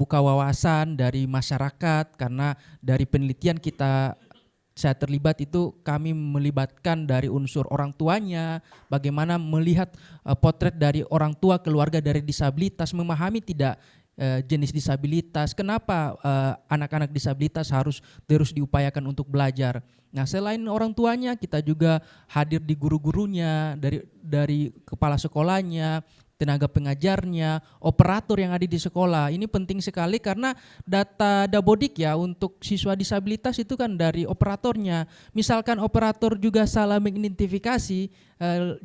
membuka wawasan dari masyarakat, karena dari penelitian saya terlibat itu kami melibatkan dari unsur orang tuanya, bagaimana melihat potret dari orang tua keluarga dari disabilitas, memahami tidak jenis disabilitas, kenapa anak-anak disabilitas harus terus diupayakan untuk belajar. Nah, selain orang tuanya, kita juga hadir di guru-gurunya, dari kepala sekolahnya, tenaga pengajarnya, operator yang ada di sekolah. Ini penting sekali karena data Dabodik ya untuk siswa disabilitas itu kan dari operatornya. Misalkan operator juga salah mengidentifikasi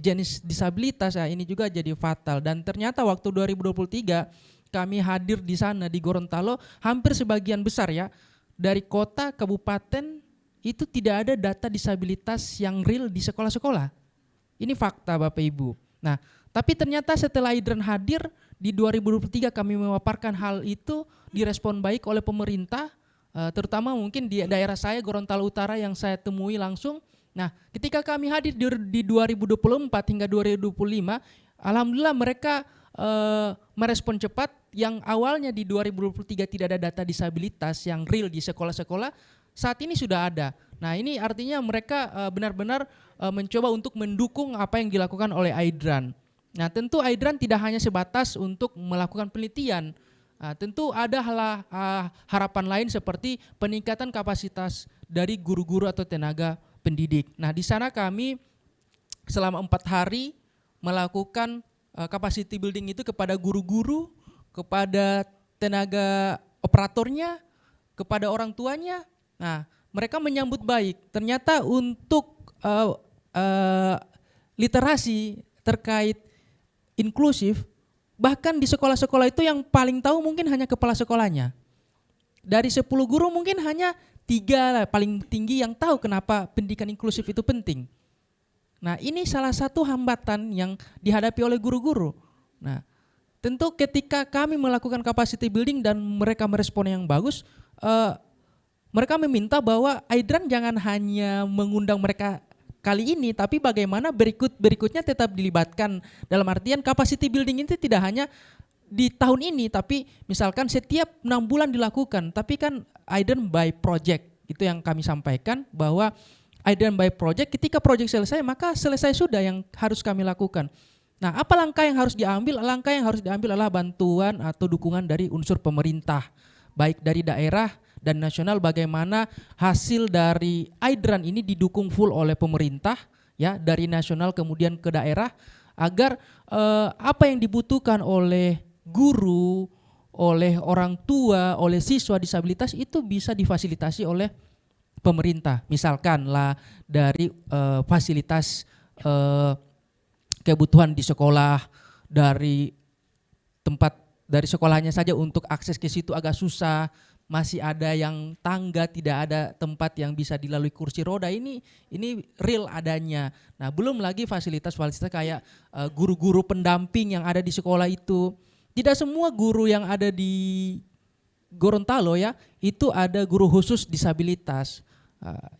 jenis disabilitas, ya ini juga jadi fatal. Dan ternyata waktu 2023 kami hadir di sana di Gorontalo, hampir sebagian besar ya dari kota, kabupaten itu tidak ada data disabilitas yang real di sekolah-sekolah. Ini fakta Bapak Ibu. Nah, tapi ternyata setelah Aidran hadir di 2023 kami memaparkan hal itu direspon baik oleh pemerintah, terutama mungkin di daerah saya Gorontalo Utara yang saya temui langsung. Nah, ketika kami hadir di 2024 hingga 2025, alhamdulillah mereka merespon cepat. Yang awalnya di 2023 tidak ada data disabilitas yang real di sekolah-sekolah, saat ini sudah ada. Nah, ini artinya mereka benar-benar mencoba untuk mendukung apa yang dilakukan oleh Aidran. Nah, tentu Aidran tidak hanya sebatas untuk melakukan penelitian. Tentu ada harapan lain seperti peningkatan kapasitas dari guru-guru atau tenaga pendidik. Nah, di sana kami selama 4 hari melakukan capacity building itu kepada guru-guru, kepada tenaga operatornya, kepada orang tuanya. Nah, mereka menyambut baik. Ternyata untuk literasi terkait inklusif, bahkan di sekolah-sekolah itu yang paling tahu mungkin hanya kepala sekolahnya. Dari 10 guru mungkin hanya 3 lah paling tinggi yang tahu kenapa pendidikan inklusif itu penting. Nah, ini salah satu hambatan yang dihadapi oleh guru-guru. Nah, tentu ketika kami melakukan capacity building dan mereka merespon yang bagus, mereka meminta bahwa Aidran jangan hanya mengundang mereka kali ini, tapi bagaimana berikutnya tetap dilibatkan. Dalam artian capacity building itu tidak hanya di tahun ini, tapi misalkan setiap 6 bulan dilakukan, tapi kan Aidran by project. Itu yang kami sampaikan bahwa Aidran by project, ketika project selesai maka selesai sudah yang harus kami lakukan. Nah, apa langkah yang harus diambil? Langkah yang harus diambil adalah bantuan atau dukungan dari unsur pemerintah, baik dari daerah dan nasional, bagaimana hasil dari Aidran ini didukung full oleh pemerintah, ya dari nasional kemudian ke daerah, agar apa yang dibutuhkan oleh guru, oleh orang tua, oleh siswa disabilitas itu bisa difasilitasi oleh pemerintah. Misalkan lah dari fasilitas kebutuhan di sekolah, dari tempat dari sekolahnya saja untuk akses ke situ agak susah, masih ada yang tangga, tidak ada tempat yang bisa dilalui kursi roda, ini real adanya. Nah, belum lagi fasilitas-fasilitas kayak guru-guru pendamping yang ada di sekolah itu. Tidak semua guru yang ada di Gorontalo ya, itu ada guru khusus disabilitas.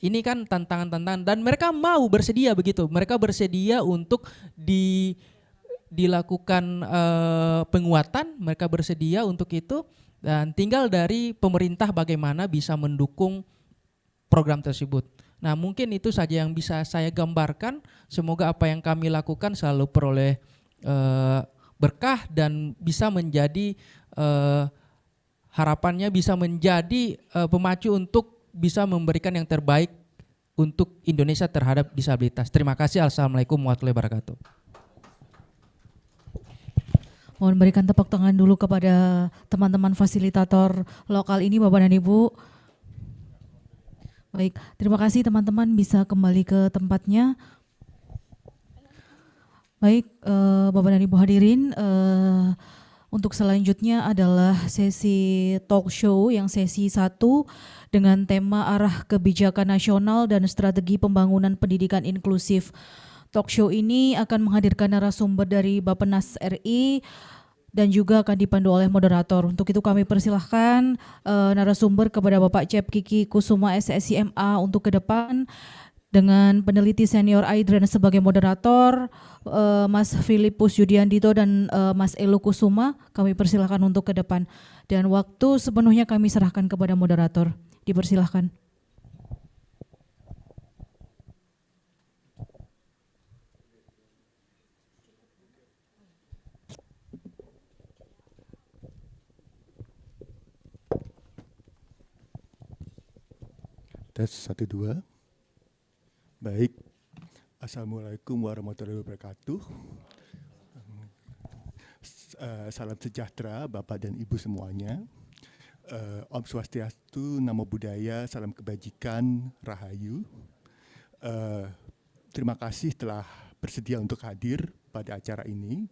Ini kan tantangan-tantangan dan mereka mau bersedia begitu. Mereka bersedia untuk dilakukan penguatan, mereka bersedia untuk itu, dan tinggal dari pemerintah bagaimana bisa mendukung program tersebut. Nah, mungkin itu saja yang bisa saya gambarkan. Semoga apa yang kami lakukan selalu peroleh berkah dan bisa menjadi harapannya bisa menjadi pemacu untuk bisa memberikan yang terbaik untuk Indonesia terhadap disabilitas. Terima kasih. Assalamualaikum warahmatullahi wabarakatuh. Mohon berikan tepuk tangan dulu kepada teman-teman fasilitator lokal ini, Bapak dan Ibu. Baik, terima kasih teman-teman, bisa kembali ke tempatnya. Baik, Bapak dan Ibu hadirin, untuk selanjutnya adalah sesi talk show yang sesi 1 dengan tema arah kebijakan nasional dan strategi pembangunan pendidikan inklusif. Talk show ini akan menghadirkan narasumber dari Bappenas RI dan juga akan dipandu oleh moderator. Untuk itu kami persilahkan narasumber kepada Bapak Cep Kiki Kusuma SSIMA untuk ke depan, dengan peneliti senior Aidran sebagai moderator, Mas Filipus Yudiandito dan Mas Elo Kusuma. Kami persilahkan untuk ke depan. Dan waktu sepenuhnya kami serahkan kepada moderator. Dipersilahkan. Tes 1, 2. Baik. Assalamualaikum warahmatullahi wabarakatuh. Salam sejahtera Bapak dan Ibu semuanya. Om Swastiastu, Namo Buddhaya, salam kebajikan, Rahayu. Terima kasih telah bersedia untuk hadir pada acara ini.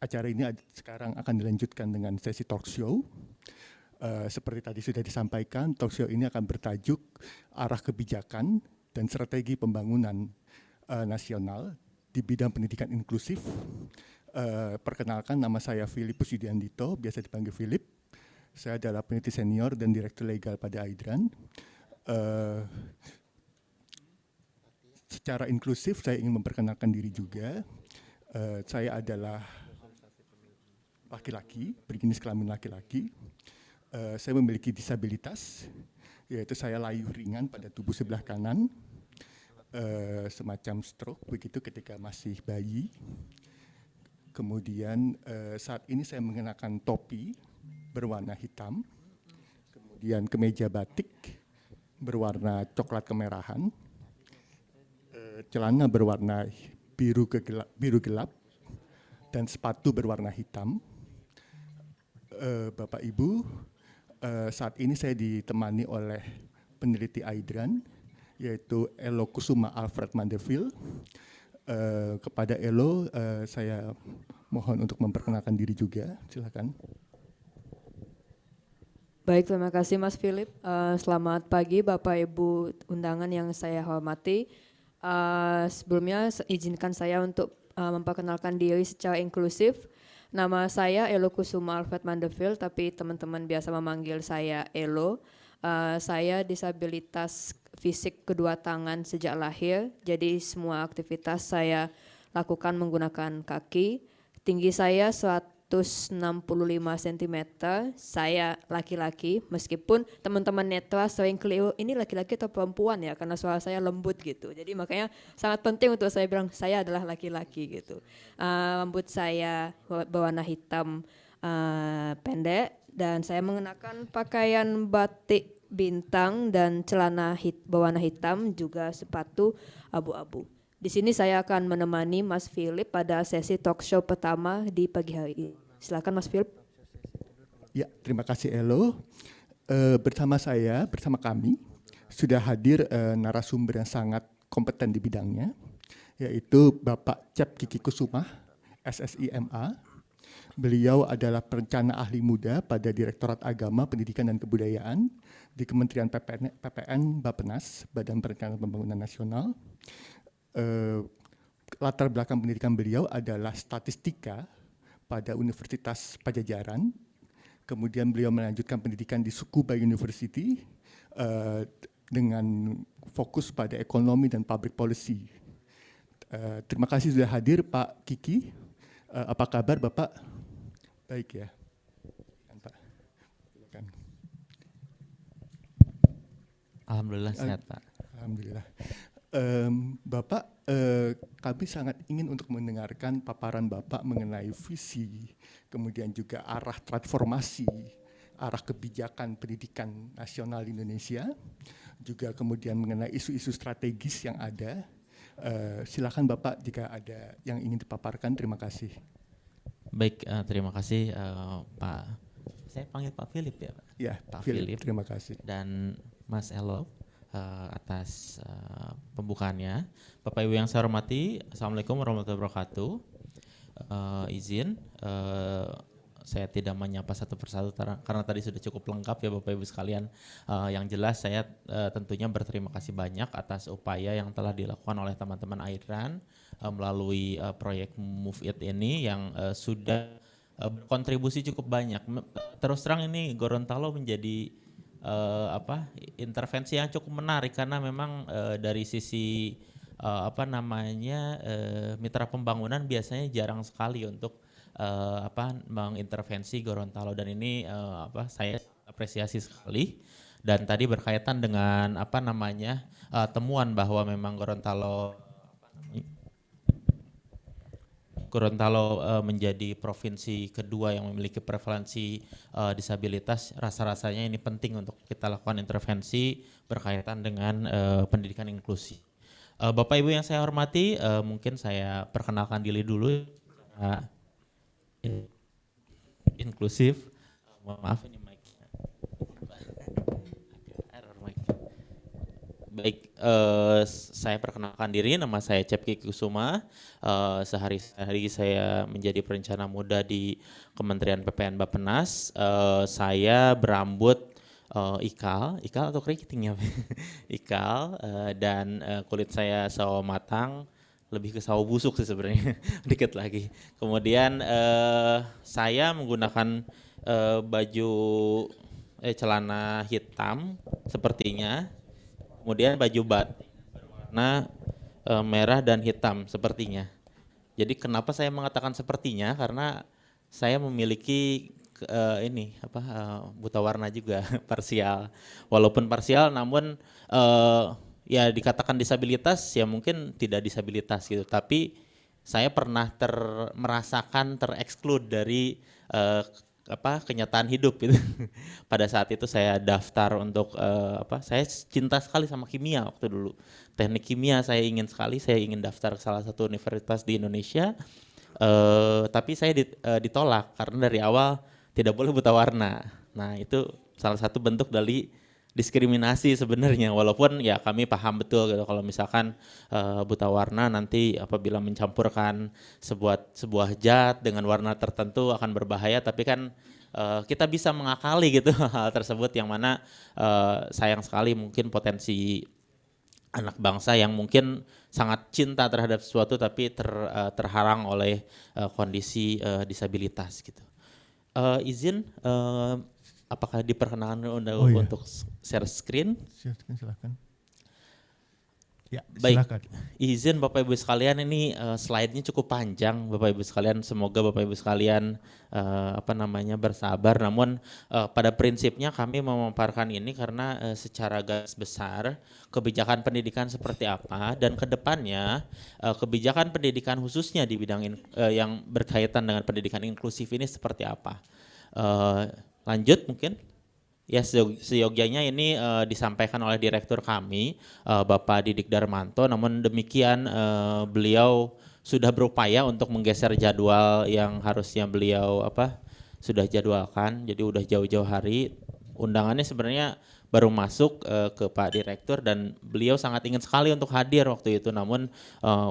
Acara ini sekarang akan dilanjutkan dengan sesi talk show. Seperti tadi sudah disampaikan, talk show ini akan bertajuk arah kebijakan dan strategi pembangunan nasional di bidang pendidikan inklusif. Perkenalkan, nama saya Filipus Yudiandito, biasa dipanggil Philip. Saya adalah peneliti senior dan direktur legal pada Aidran. Secara inklusif saya ingin memperkenalkan diri juga. Saya adalah laki-laki, berjenis kelamin laki-laki. Saya memiliki disabilitas, yaitu saya layu ringan pada tubuh sebelah kanan, semacam stroke begitu ketika masih bayi. Kemudian saat ini saya mengenakan topi berwarna hitam, kemudian kemeja batik berwarna coklat kemerahan, celana berwarna biru gelap, dan sepatu berwarna hitam. Bapak Ibu, saat ini saya ditemani oleh peneliti Aidran, yaitu Elo Kusuma Alfred Mandeville. Kepada Elo, saya mohon untuk memperkenalkan diri juga, silakan. Baik, terima kasih Mas Philip. Selamat pagi Bapak Ibu undangan yang saya hormati. Sebelumnya izinkan saya untuk memperkenalkan diri secara inklusif. Nama saya Elo Kusuma Alfred Mandeville, tapi teman-teman biasa memanggil saya Elo. Saya disabilitas fisik kedua tangan sejak lahir, jadi semua aktivitas saya lakukan menggunakan kaki. Tinggi saya 165 cm, saya laki-laki, meskipun teman-teman netra sering keliru, ini laki-laki atau perempuan ya, karena suara saya lembut gitu. Jadi makanya sangat penting untuk saya bilang, saya adalah laki-laki gitu. Rambut saya berwarna hitam pendek, dan saya mengenakan pakaian batik bintang dan celana berwarna hitam, juga sepatu abu-abu. Di sini saya akan menemani Mas Philip pada sesi talk show pertama di pagi hari ini. Silakan Mas Philip. Ya, terima kasih Elo. Bersama kami sudah hadir narasumber yang sangat kompeten di bidangnya, yaitu Bapak Cep Kiki Kusuma, SSI MA. Beliau adalah perencana ahli muda pada Direktorat Agama, Pendidikan dan Kebudayaan di Kementerian PPN Bappenas, Badan Perencanaan Pembangunan Nasional. Latar belakang pendidikan beliau adalah statistika pada Universitas Pajajaran. Kemudian beliau melanjutkan pendidikan di Tsukuba University dengan fokus pada ekonomi dan public policy. Terima kasih sudah hadir Pak Kiki. Apa kabar Bapak? Baik ya. Pak. Alhamdulillah sehat Pak. Alhamdulillah. Bapak, kami sangat ingin untuk mendengarkan paparan Bapak mengenai visi, kemudian juga arah transformasi, arah kebijakan pendidikan nasional di Indonesia, juga kemudian mengenai isu-isu strategis yang ada. Silakan Bapak jika ada yang ingin dipaparkan, terima kasih. Baik, terima kasih Pak. Saya panggil Pak Philip ya Pak? Ya, Pak Philip, terima kasih. Dan Mas Elo atas pembukaannya. Bapak Ibu yang saya hormati, Assalamualaikum warahmatullahi wabarakatuh. Izin saya tidak menyapa satu persatu karena tadi sudah cukup lengkap ya Bapak Ibu sekalian. Yang jelas saya tentunya berterima kasih banyak atas upaya yang telah dilakukan oleh teman-teman Aidran melalui proyek Move It ini yang sudah berkontribusi cukup banyak. Terus terang ini Gorontalo menjadi intervensi yang cukup menarik karena memang dari sisi mitra pembangunan biasanya jarang sekali untuk mengintervensi Gorontalo, dan ini saya apresiasi sekali. Dan tadi berkaitan dengan temuan bahwa memang Gorontalo menjadi provinsi kedua yang memiliki prevalensi disabilitas, rasa-rasanya ini penting untuk kita lakukan intervensi berkaitan dengan pendidikan inklusi. Bapak Ibu yang saya hormati, mungkin saya perkenalkan diri dulu secara inklusif. Maaf ini mic-nya. Error mic. Baik, saya perkenalkan diri, nama saya Cepki Kusuma. Sehari-hari saya menjadi perencana muda di Kementerian PPN Bappenas. Saya berambut ikal atau keriting ya? Ikal, dan kulit saya sawo matang, lebih ke sawo busuk sih sebenarnya, dikit lagi. Kemudian saya menggunakan baju celana hitam sepertinya. Kemudian baju batik berwarna merah dan hitam sepertinya. Jadi kenapa saya mengatakan sepertinya? Karena saya memiliki buta warna juga parsial. Walaupun parsial, namun ya dikatakan disabilitas ya mungkin tidak disabilitas gitu. Tapi saya pernah merasakan tereksklud dari kenyataan hidup gitu. Pada saat itu saya daftar untuk saya cinta sekali sama kimia waktu dulu. Teknik kimia saya ingin daftar ke salah satu universitas di Indonesia. Tapi saya ditolak karena dari awal tidak boleh buta warna. Nah, itu salah satu bentuk dari diskriminasi sebenarnya, walaupun ya kami paham betul gitu kalau misalkan buta warna nanti apabila mencampurkan sebuah zat dengan warna tertentu akan berbahaya, tapi kan kita bisa mengakali gitu hal tersebut, yang mana sayang sekali mungkin potensi anak bangsa yang mungkin sangat cinta terhadap sesuatu tapi terharang oleh kondisi disabilitas gitu. Izin apakah diperkenalkan untuk share screen? Silakan. Ya, baik. Silakan. Izin Bapak Ibu sekalian, ini slide-nya cukup panjang Bapak Ibu sekalian. Semoga Bapak Ibu sekalian bersabar. Namun pada prinsipnya kami memaparkan ini karena secara garis besar kebijakan pendidikan seperti apa, dan kedepannya kebijakan pendidikan khususnya di bidang yang berkaitan dengan pendidikan inklusif ini seperti apa. Lanjut mungkin. Ya, seyogyanya ini disampaikan oleh direktur kami, Bapak Didik Darmanto. Namun demikian beliau sudah berupaya untuk menggeser jadwal yang harusnya beliau sudah jadwalkan. Jadi udah jauh-jauh hari. Undangannya sebenarnya baru masuk ke Pak Direktur, dan beliau sangat ingin sekali untuk hadir waktu itu. Namun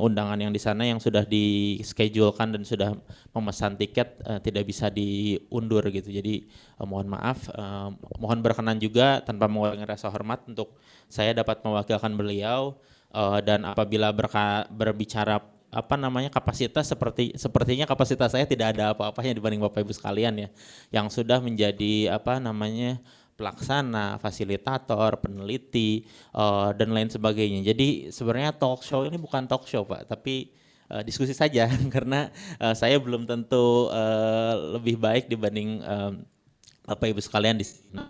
undangan yang di sana yang sudah dischedulkan dan sudah memesan tiket tidak bisa diundur gitu. Jadi mohon maaf, mohon berkenan juga tanpa mengurangi rasa hormat untuk saya dapat mewakilkan beliau, dan apabila berbicara kapasitas, sepertinya kapasitas saya tidak ada apa-apanya dibanding Bapak Ibu sekalian ya, yang sudah menjadi pelaksana, fasilitator, peneliti, dan lain sebagainya. Jadi sebenarnya talk show ini bukan talk show Pak, tapi diskusi saja karena saya belum tentu lebih baik dibanding Bapak Ibu sekalian di sini.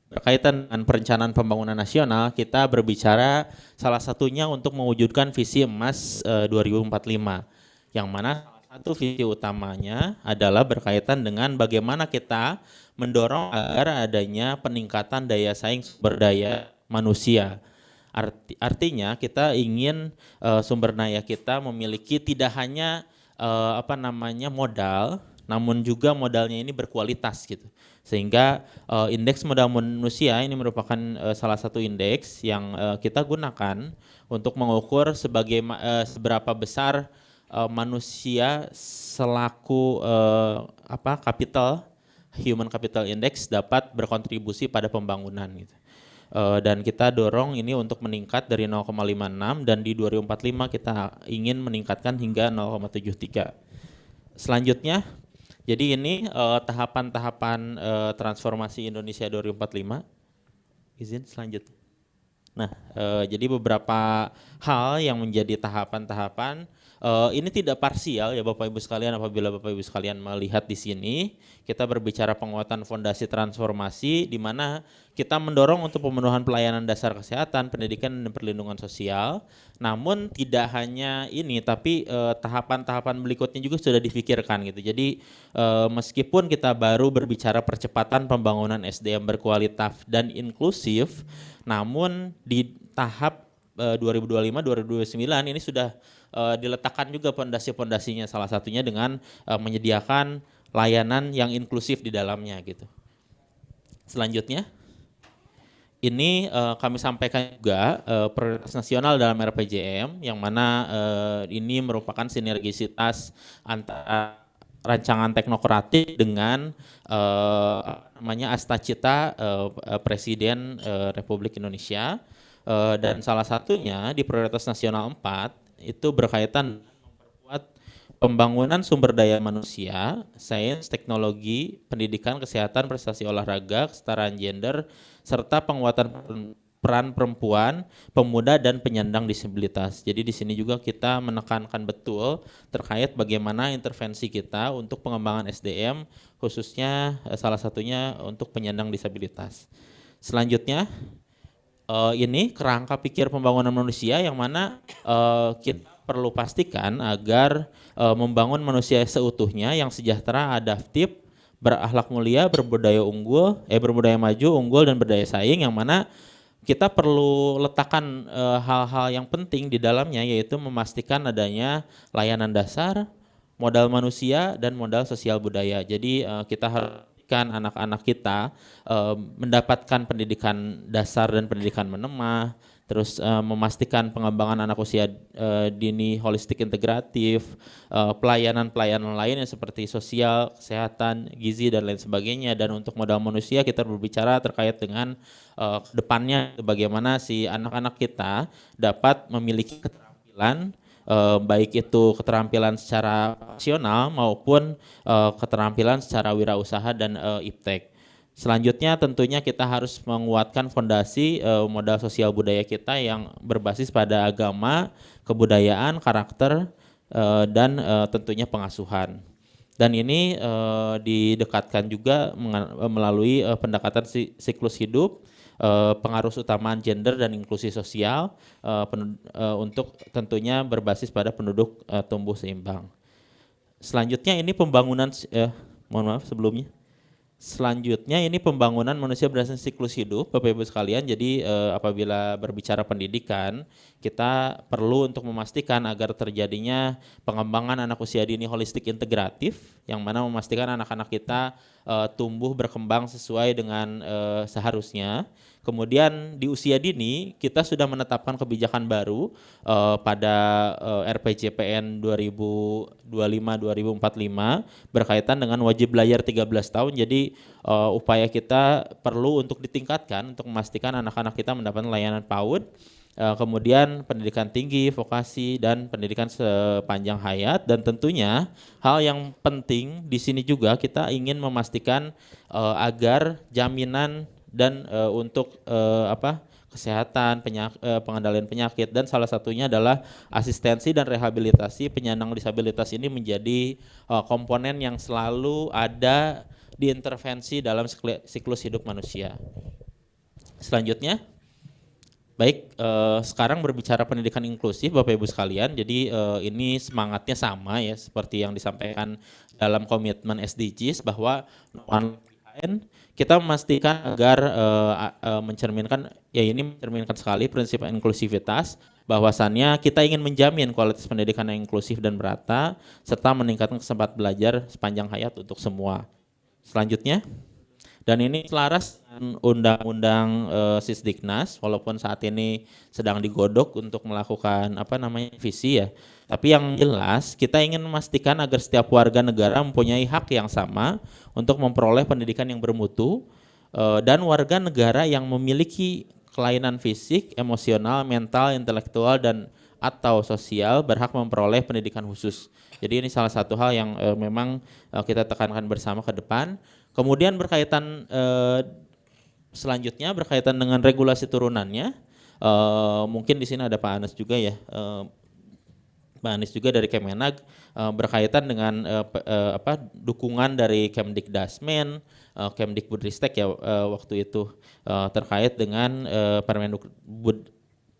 Berkaitan dengan perencanaan pembangunan nasional, kita berbicara salah satunya untuk mewujudkan visi emas 2045, yang mana salah satu visi utamanya adalah berkaitan dengan bagaimana kita mendorong agar adanya peningkatan daya saing sumber daya manusia. Artinya kita ingin sumber daya kita memiliki tidak hanya modal, namun juga modalnya ini berkualitas gitu. Sehingga indeks modal manusia ini merupakan salah satu indeks yang kita gunakan untuk mengukur seberapa besar manusia selaku human capital index dapat berkontribusi pada pembangunan gitu. Dan kita dorong ini untuk meningkat dari 0,56, dan di 2045 kita ingin meningkatkan hingga 0,73. Selanjutnya, jadi ini tahapan-tahapan transformasi Indonesia 2045. izin selanjutnya. Nah, jadi beberapa hal yang menjadi tahapan-tahapan ini tidak parsial ya Bapak Ibu sekalian. Apabila Bapak Ibu sekalian melihat di sini, kita berbicara penguatan fondasi transformasi di mana kita mendorong untuk pemenuhan pelayanan dasar kesehatan, pendidikan dan perlindungan sosial. Namun tidak hanya ini, tapi tahapan-tahapan berikutnya juga sudah difikirkan gitu. Jadi meskipun kita baru berbicara percepatan pembangunan SDM berkualitas dan inklusif, namun di tahap 2025-2029 ini sudah diletakkan juga pondasi-pondasinya, salah satunya dengan menyediakan layanan yang inklusif di dalamnya gitu. Selanjutnya, ini kami sampaikan juga prioritas nasional dalam RPJM yang mana ini merupakan sinergisitas antara rancangan teknokratik dengan Astacita Presiden Republik Indonesia, dan salah satunya di prioritas nasional 4 itu berkaitan memperkuat pembangunan sumber daya manusia, sains, teknologi, pendidikan, kesehatan, prestasi olahraga, kesetaraan gender, serta penguatan peran perempuan, pemuda dan penyandang disabilitas. Jadi di sini juga kita menekankan betul terkait bagaimana intervensi kita untuk pengembangan SDM, khususnya salah satunya untuk penyandang disabilitas. Selanjutnya, ini kerangka pikir pembangunan manusia yang mana kita perlu pastikan agar membangun manusia seutuhnya yang sejahtera, adaptif, berakhlak mulia, berbudaya maju, unggul dan berdaya saing, yang mana kita perlu letakkan hal-hal yang penting di dalamnya, yaitu memastikan adanya layanan dasar, modal manusia dan modal sosial budaya. Jadi kita harus anak-anak kita mendapatkan pendidikan dasar dan pendidikan menengah, terus memastikan pengembangan anak usia dini holistik integratif, pelayanan-pelayanan lainnya seperti sosial, kesehatan, gizi dan lain sebagainya. Dan untuk modal manusia kita berbicara terkait dengan depannya bagaimana si anak-anak kita dapat memiliki keterampilan, baik itu keterampilan secara profesional maupun keterampilan secara wirausaha dan iptek. Selanjutnya tentunya kita harus menguatkan fondasi modal sosial budaya kita yang berbasis pada agama, kebudayaan, karakter, dan tentunya pengasuhan. Dan ini didekatkan juga melalui pendekatan siklus hidup, pengaruh utamaan gender dan inklusi sosial untuk tentunya berbasis pada penduduk tumbuh seimbang. Selanjutnya ini pembangunan, mohon maaf sebelumnya. Selanjutnya ini pembangunan manusia berdasarkan siklus hidup, Bapak Ibu sekalian. Jadi apabila berbicara pendidikan, kita perlu untuk memastikan agar terjadinya pengembangan anak usia dini holistik integratif, yang mana memastikan anak-anak kita tumbuh berkembang sesuai dengan seharusnya. Kemudian di usia dini kita sudah menetapkan kebijakan baru pada RPJPN 2025-2045 berkaitan dengan wajib belajar 13 tahun. Jadi upaya kita perlu untuk ditingkatkan untuk memastikan anak-anak kita mendapatkan layanan PAUD, kemudian pendidikan tinggi, vokasi dan pendidikan sepanjang hayat. Dan tentunya hal yang penting di sini juga kita ingin memastikan agar jaminan dan untuk kesehatan, pengendalian penyakit, dan salah satunya adalah asistensi dan rehabilitasi penyandang disabilitas ini menjadi komponen yang selalu ada di intervensi dalam siklus hidup manusia. Selanjutnya, baik, sekarang berbicara pendidikan inklusif Bapak Ibu sekalian. Jadi ini semangatnya sama ya seperti yang disampaikan dalam komitmen SDGs, bahwa kita memastikan agar mencerminkan sekali prinsip inklusivitas, bahwasannya kita ingin menjamin kualitas pendidikan yang inklusif dan merata serta meningkatkan kesempatan belajar sepanjang hayat untuk semua. Selanjutnya, dan ini selaras dengan undang-undang Sisdiknas, walaupun saat ini sedang digodok untuk melakukan visi ya. Tapi yang jelas kita ingin memastikan agar setiap warga negara mempunyai hak yang sama untuk memperoleh pendidikan yang bermutu, dan warga negara yang memiliki kelainan fisik, emosional, mental, intelektual dan atau sosial berhak memperoleh pendidikan khusus. Jadi ini salah satu hal yang memang kita tekankan bersama ke depan. Kemudian berkaitan selanjutnya berkaitan dengan regulasi turunannya, mungkin di sini ada Pak Anas juga ya. Pak Anies juga dari Kemenag berkaitan dengan dukungan dari Kemdikdasmen, Kemdikbudristek ya waktu itu terkait dengan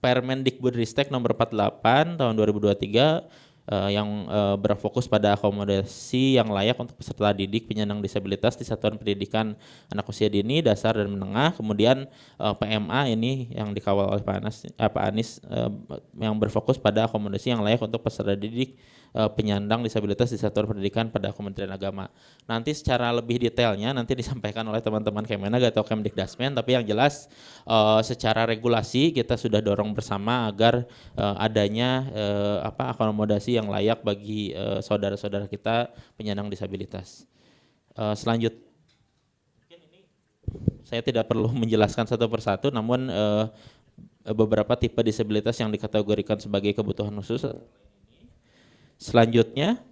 Permendikbudristek nomor 48 tahun 2023 yang berfokus pada akomodasi yang layak untuk peserta didik penyandang disabilitas di satuan pendidikan anak usia dini, dasar dan menengah. Kemudian PMA ini yang dikawal oleh Pak Anies yang berfokus pada akomodasi yang layak untuk peserta didik penyandang disabilitas di satuan pendidikan pada Kementerian Agama. Nanti secara lebih detailnya nanti disampaikan oleh teman-teman Kemenag atau Kemdikdasmen, tapi yang jelas secara regulasi kita sudah dorong bersama agar adanya akomodasi yang layak bagi saudara-saudara kita penyandang disabilitas. Selanjutnya, saya tidak perlu menjelaskan satu persatu, namun beberapa tipe disabilitas yang dikategorikan sebagai kebutuhan khusus. Selanjutnya,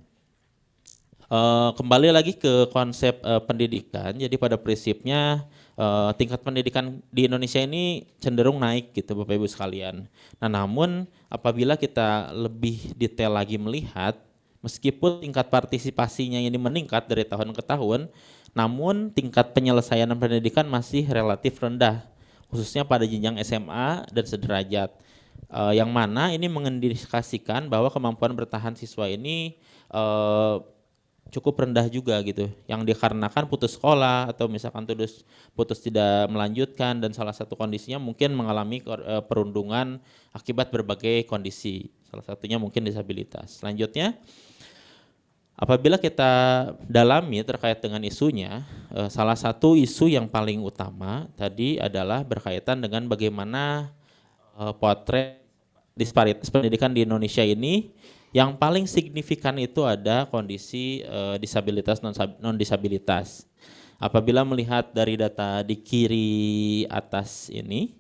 kembali lagi ke konsep pendidikan. Jadi pada prinsipnya tingkat pendidikan di Indonesia ini cenderung naik gitu Bapak Ibu sekalian. Nah namun apabila kita lebih detail lagi melihat, meskipun tingkat partisipasinya ini meningkat dari tahun ke tahun, namun tingkat penyelesaian pendidikan masih relatif rendah, khususnya pada jenjang SMA dan sederajat. Yang mana ini mengindikasikan bahwa kemampuan bertahan siswa ini cukup rendah juga gitu, yang dikarenakan putus sekolah atau misalkan putus tidak melanjutkan, dan salah satu kondisinya mungkin mengalami perundungan akibat berbagai kondisi, salah satunya mungkin disabilitas. Selanjutnya, apabila kita dalami terkait dengan isunya, salah satu isu yang paling utama tadi adalah berkaitan dengan bagaimana potret disparitas pendidikan di Indonesia ini. Yang paling signifikan itu ada kondisi disabilitas non disabilitas. Apabila melihat dari data di kiri atas ini,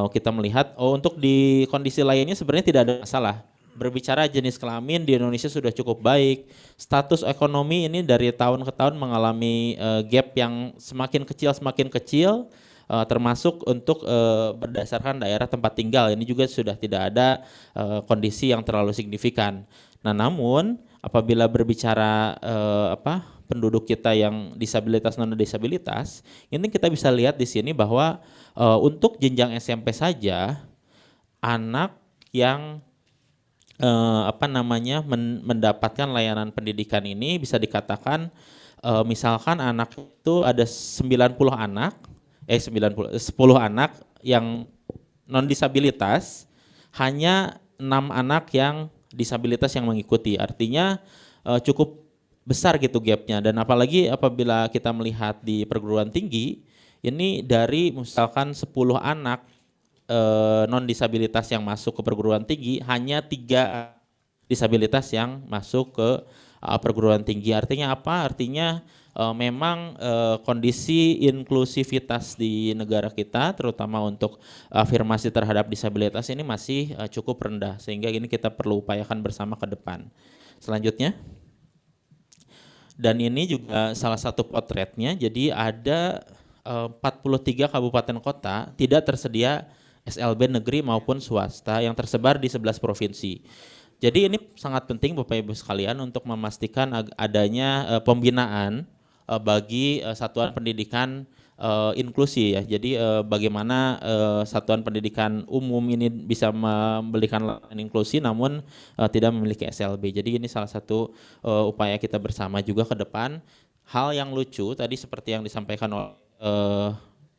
kita melihat untuk di kondisi lainnya sebenarnya tidak ada masalah. Berbicara jenis kelamin di Indonesia sudah cukup baik. Status ekonomi ini dari tahun ke tahun mengalami gap yang semakin kecil. Termasuk untuk berdasarkan daerah tempat tinggal, ini juga sudah tidak ada kondisi yang terlalu signifikan. Nah namun apabila berbicara penduduk kita yang disabilitas non disabilitas, ini kita bisa lihat di sini bahwa untuk jenjang SMP saja anak yang mendapatkan layanan pendidikan ini bisa dikatakan misalkan anak itu ada 10 anak yang non disabilitas, hanya 6 anak yang disabilitas yang mengikuti. Artinya cukup besar gitu gapnya, dan apalagi apabila kita melihat di perguruan tinggi, ini dari misalkan 10 anak non disabilitas yang masuk ke perguruan tinggi, hanya 3 disabilitas yang masuk ke perguruan tinggi. Artinya apa? Artinya memang kondisi inklusivitas di negara kita, terutama untuk afirmasi terhadap disabilitas ini masih cukup rendah, sehingga ini kita perlu upayakan bersama ke depan. Selanjutnya, dan ini juga salah satu potretnya, jadi ada 43 kabupaten kota tidak tersedia SLB negeri maupun swasta yang tersebar di 11 provinsi. Jadi ini sangat penting Bapak Ibu sekalian untuk memastikan adanya pembinaan bagi satuan pendidikan inklusi ya. Jadi bagaimana satuan pendidikan umum ini bisa memberikan layanan inklusi namun tidak memiliki SLB. Jadi ini salah satu upaya kita bersama juga ke depan. Hal yang lucu tadi seperti yang disampaikan oleh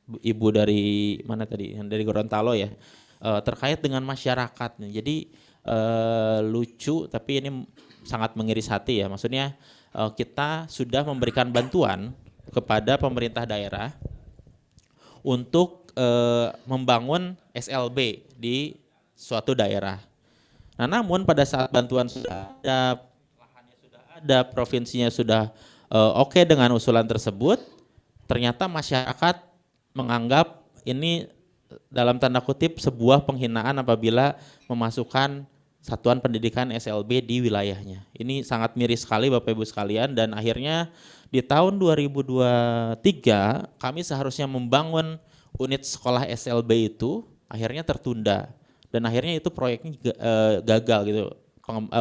Ibu dari mana tadi? Yang dari Gorontalo ya. Terkait dengan masyarakat. Jadi lucu tapi ini sangat mengiris hati ya. Maksudnya kita sudah memberikan bantuan kepada pemerintah daerah untuk membangun SLB di suatu daerah. Nah, namun pada saat bantuan sudah ada, lahannya sudah ada, provinsinya sudah oke dengan usulan tersebut, ternyata masyarakat menganggap ini dalam tanda kutip sebuah penghinaan apabila memasukkan satuan pendidikan SLB di wilayahnya. Ini sangat miris sekali Bapak Ibu sekalian, dan akhirnya di tahun 2023 kami seharusnya membangun unit sekolah SLB itu akhirnya tertunda dan akhirnya itu proyeknya gagal gitu.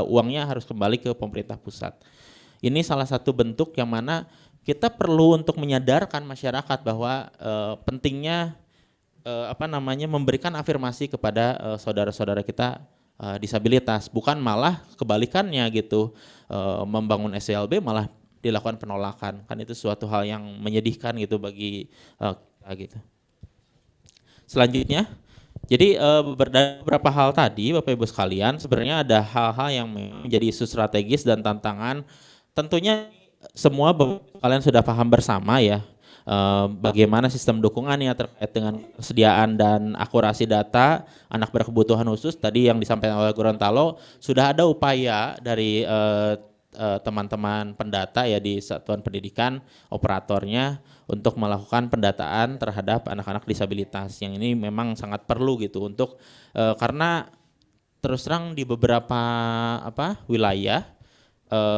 Uangnya harus kembali ke pemerintah pusat. Ini salah satu bentuk yang mana kita perlu untuk menyadarkan masyarakat bahwa pentingnya memberikan afirmasi kepada saudara-saudara kita disabilitas, bukan malah kebalikannya gitu, membangun SLB malah dilakukan penolakan, kan itu suatu hal yang menyedihkan gitu bagi kita gitu. Selanjutnya, jadi beberapa hal tadi Bapak Ibu sekalian, sebenarnya ada hal-hal yang menjadi isu strategis dan tantangan. Tentunya semua kalian sudah paham bersama ya, bagaimana sistem dukungannya terkait dengan kesediaan dan akurasi data anak berkebutuhan khusus. Tadi yang disampaikan oleh Gorontalo, sudah ada upaya dari teman-teman pendata ya di satuan pendidikan operatornya untuk melakukan pendataan terhadap anak-anak disabilitas, yang ini memang sangat perlu gitu untuk karena terus terang di beberapa wilayah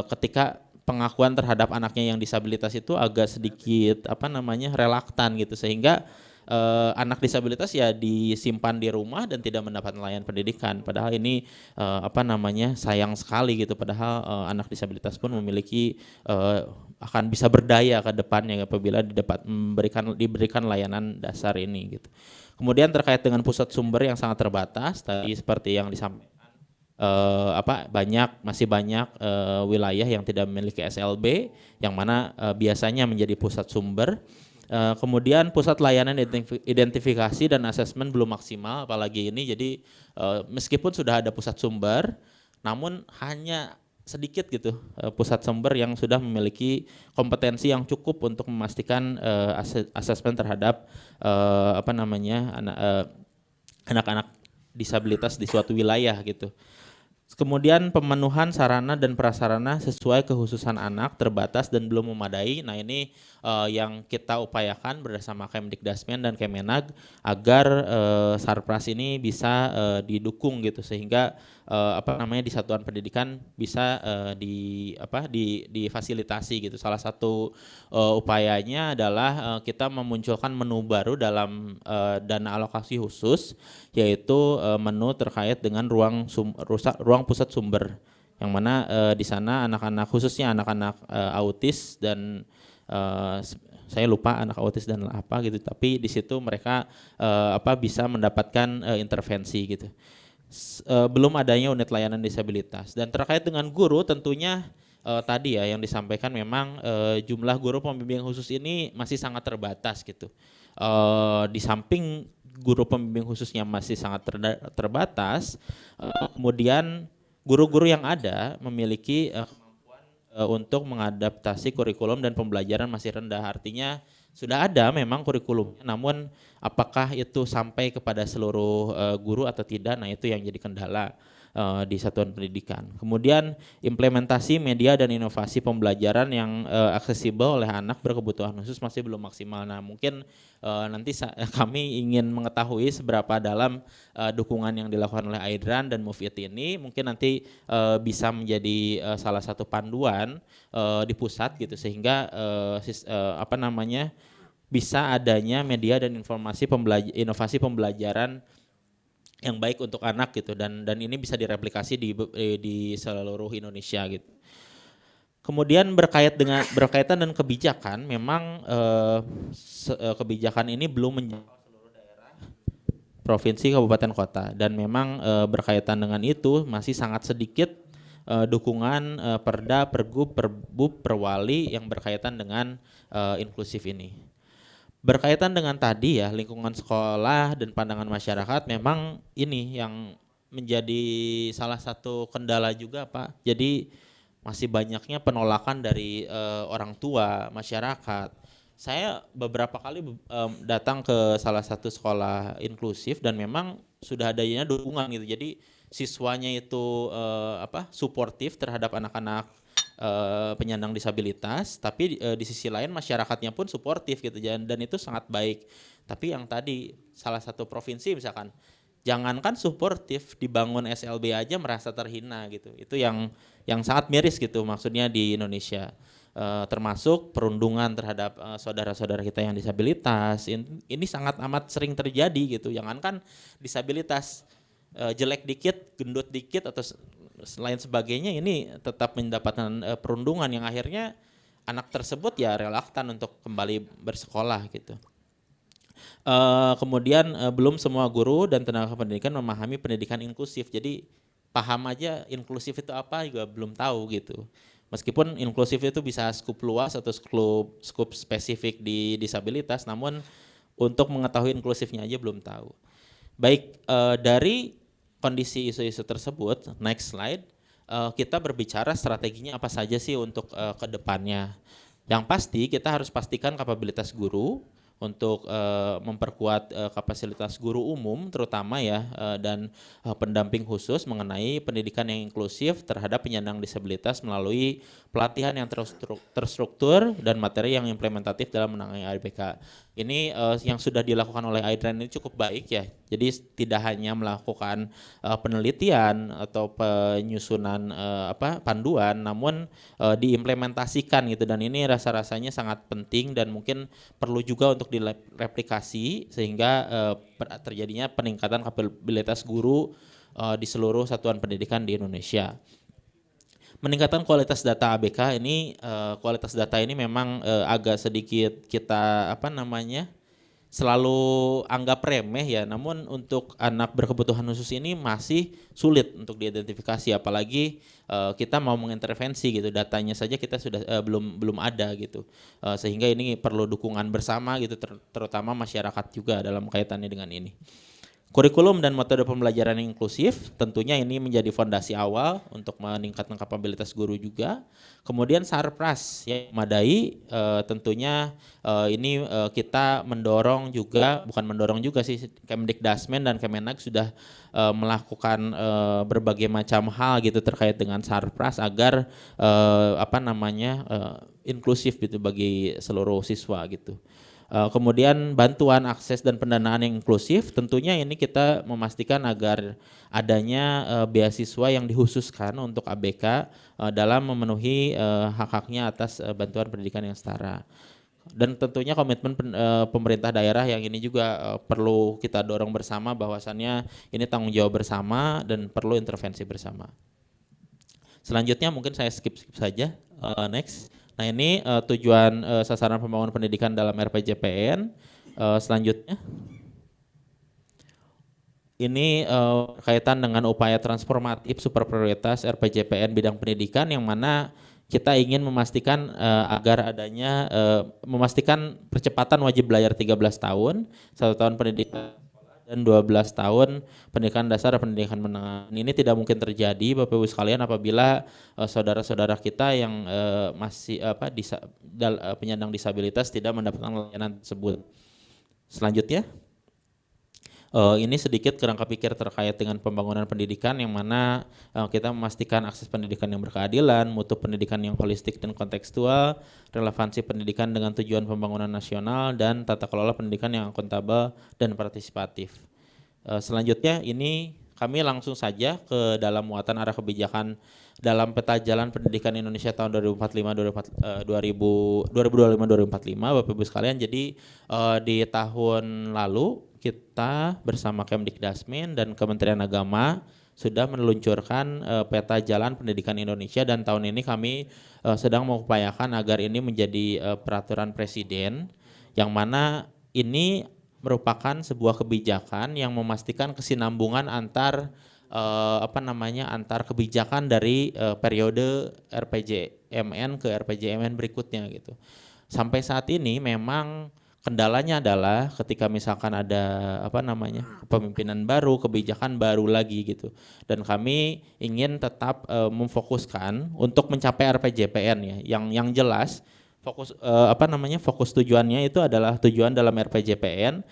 ketika pengakuan terhadap anaknya yang disabilitas itu agak sedikit relaktan gitu, sehingga anak disabilitas ya disimpan di rumah dan tidak mendapat layanan pendidikan. Padahal ini sayang sekali gitu. Padahal anak disabilitas pun memiliki akan bisa berdaya ke depannya apabila diberikan layanan dasar ini gitu. Kemudian terkait dengan pusat sumber yang sangat terbatas, tadi seperti yang disampaikan masih banyak wilayah yang tidak memiliki SLB yang mana biasanya menjadi pusat sumber. Kemudian pusat layanan identifikasi dan asesmen belum maksimal apalagi ini, jadi meskipun sudah ada pusat sumber namun hanya sedikit gitu pusat sumber yang sudah memiliki kompetensi yang cukup untuk memastikan asesmen terhadap anak-anak disabilitas di suatu wilayah gitu. Kemudian pemenuhan sarana dan prasarana sesuai kekhususan anak terbatas dan belum memadai. Nah ini yang kita upayakan bersama Kemdikdasmen dan Kemenag agar Sarpras ini bisa didukung gitu, sehingga di satuan pendidikan bisa difasilitasi gitu. Salah satu upayanya adalah kita memunculkan menu baru dalam dana alokasi khusus, yaitu menu terkait dengan ruang pusat sumber, yang mana di sana anak-anak khususnya anak-anak autis dan saya lupa anak autis dan apa gitu, tapi di situ mereka bisa mendapatkan intervensi gitu. Belum adanya unit layanan disabilitas. Dan terkait dengan guru tentunya tadi ya yang disampaikan, memang jumlah guru pembimbing khusus ini masih sangat terbatas gitu. Di samping guru pembimbing khususnya masih sangat terbatas, kemudian guru-guru yang ada memiliki kemampuan untuk mengadaptasi kurikulum dan pembelajaran masih rendah. Artinya sudah ada memang kurikulumnya, namun apakah itu sampai kepada seluruh guru atau tidak, nah itu yang jadi kendala di satuan pendidikan. Kemudian implementasi media dan inovasi pembelajaran yang aksesibel oleh anak berkebutuhan khusus masih belum maksimal. Nah mungkin nanti kami ingin mengetahui seberapa dalam dukungan yang dilakukan oleh Aidran dan Move It ini mungkin nanti bisa menjadi salah satu panduan di pusat gitu, sehingga bisa adanya media dan inovasi pembelajaran yang baik untuk anak gitu, dan ini bisa direplikasi di seluruh Indonesia gitu. Kemudian berkaitan dengan kebijakan, memang kebijakan ini belum menjangkau seluruh daerah, provinsi, kabupaten, kota, dan memang berkaitan dengan itu masih sangat sedikit dukungan Perda, Pergub, Perbub, Perwali yang berkaitan dengan inklusif ini. Berkaitan dengan tadi ya lingkungan sekolah dan pandangan masyarakat, memang ini yang menjadi salah satu kendala juga Pak. Jadi masih banyaknya penolakan dari orang tua, masyarakat. Saya beberapa kali datang ke salah satu sekolah inklusif dan memang sudah adanya dukungan gitu. Jadi siswanya itu suportif terhadap anak-anak penyandang disabilitas, tapi di sisi lain masyarakatnya pun suportif gitu, dan itu sangat baik. Tapi yang tadi salah satu provinsi misalkan, jangankan suportif, dibangun SLB aja merasa terhina gitu. Itu yang sangat miris gitu maksudnya di Indonesia. termasuk perundungan terhadap saudara-saudara kita yang disabilitas. Ini sangat amat sering terjadi gitu. Jangankan disabilitas, jelek dikit, gendut dikit atau lain sebagainya, ini tetap mendapatkan perundungan yang akhirnya anak tersebut ya reluctant untuk kembali bersekolah gitu. Kemudian belum semua guru dan tenaga pendidikan memahami pendidikan inklusif. Jadi paham aja inklusif itu apa juga belum tahu gitu. Meskipun inklusif itu bisa skup luas atau skup spesifik di disabilitas, namun untuk mengetahui inklusifnya aja belum tahu. Baik, dari kondisi isu-isu tersebut, next slide, kita berbicara strateginya apa saja sih untuk ke depannya. Yang pasti kita harus pastikan kapabilitas guru untuk memperkuat kapasitas guru umum terutama ya, dan pendamping khusus mengenai pendidikan yang inklusif terhadap penyandang disabilitas melalui pelatihan yang terstruktur dan materi yang implementatif dalam menangani ABK. Ini yang sudah dilakukan oleh iDRAN ini cukup baik ya. Jadi tidak hanya melakukan penelitian atau penyusunan panduan, namun diimplementasikan gitu, dan ini rasa-rasanya sangat penting dan mungkin perlu juga untuk direplikasi sehingga terjadinya peningkatan kapabilitas guru di seluruh satuan pendidikan di Indonesia. Meningkatkan kualitas data ABK ini, kualitas data ini memang agak sedikit kita selalu anggap remeh ya, namun untuk anak berkebutuhan khusus ini masih sulit untuk diidentifikasi, apalagi kita mau mengintervensi gitu, datanya saja kita sudah belum ada gitu, sehingga ini perlu dukungan bersama gitu, terutama masyarakat juga dalam kaitannya dengan ini. Kurikulum dan metode pembelajaran yang inklusif tentunya ini menjadi fondasi awal untuk meningkatkan kapabilitas guru juga. Kemudian sarpras yang memadai, tentunya ini kita mendorong juga, bukan mendorong juga sih, Kemdikdasmen dan Kemenak sudah melakukan berbagai macam hal gitu terkait dengan sarpras agar inklusif gitu bagi seluruh siswa gitu. Kemudian bantuan akses dan pendanaan yang inklusif, tentunya ini kita memastikan agar adanya beasiswa yang dikhususkan untuk ABK dalam memenuhi hak-haknya atas bantuan pendidikan yang setara. Dan tentunya komitmen pemerintah daerah yang ini juga perlu kita dorong bersama, bahwasannya ini tanggung jawab bersama dan perlu intervensi bersama. Selanjutnya mungkin saya skip saja, next. Nah ini tujuan sasaran pembangunan pendidikan dalam RPJPN. Selanjutnya, ini kaitan dengan upaya transformatif super prioritas RPJPN bidang pendidikan, yang mana kita ingin memastikan agar adanya memastikan percepatan wajib belajar 13 tahun, 1 tahun pendidikan dan 12 tahun pendidikan dasar dan pendidikan menengah. Ini tidak mungkin terjadi Bapak Ibu sekalian apabila saudara-saudara kita yang masih penyandang disabilitas tidak mendapatkan layanan tersebut. Selanjutnya, ini sedikit kerangka pikir terkait dengan pembangunan pendidikan, yang mana kita memastikan akses pendidikan yang berkeadilan, mutu pendidikan yang holistik dan kontekstual, relevansi pendidikan dengan tujuan pembangunan nasional, dan tata kelola pendidikan yang akuntabel dan partisipatif. Selanjutnya ini kami langsung saja ke dalam muatan arah kebijakan dalam peta jalan pendidikan Indonesia tahun 2025-2045 Bapak Ibu sekalian. Jadi di tahun lalu kita bersama Kemdikdasmen dan Kementerian Agama sudah meluncurkan peta jalan pendidikan Indonesia, dan tahun ini kami sedang mengupayakan agar ini menjadi peraturan presiden, yang mana ini merupakan sebuah kebijakan yang memastikan kesinambungan antar antar kebijakan dari periode RPJMN ke RPJMN berikutnya gitu. Sampai saat ini memang kendalanya adalah ketika misalkan ada kepemimpinan baru, kebijakan baru lagi gitu. Dan kami ingin tetap memfokuskan untuk mencapai RPJPN ya, yang jelas fokus fokus tujuannya itu adalah tujuan dalam RPJPN.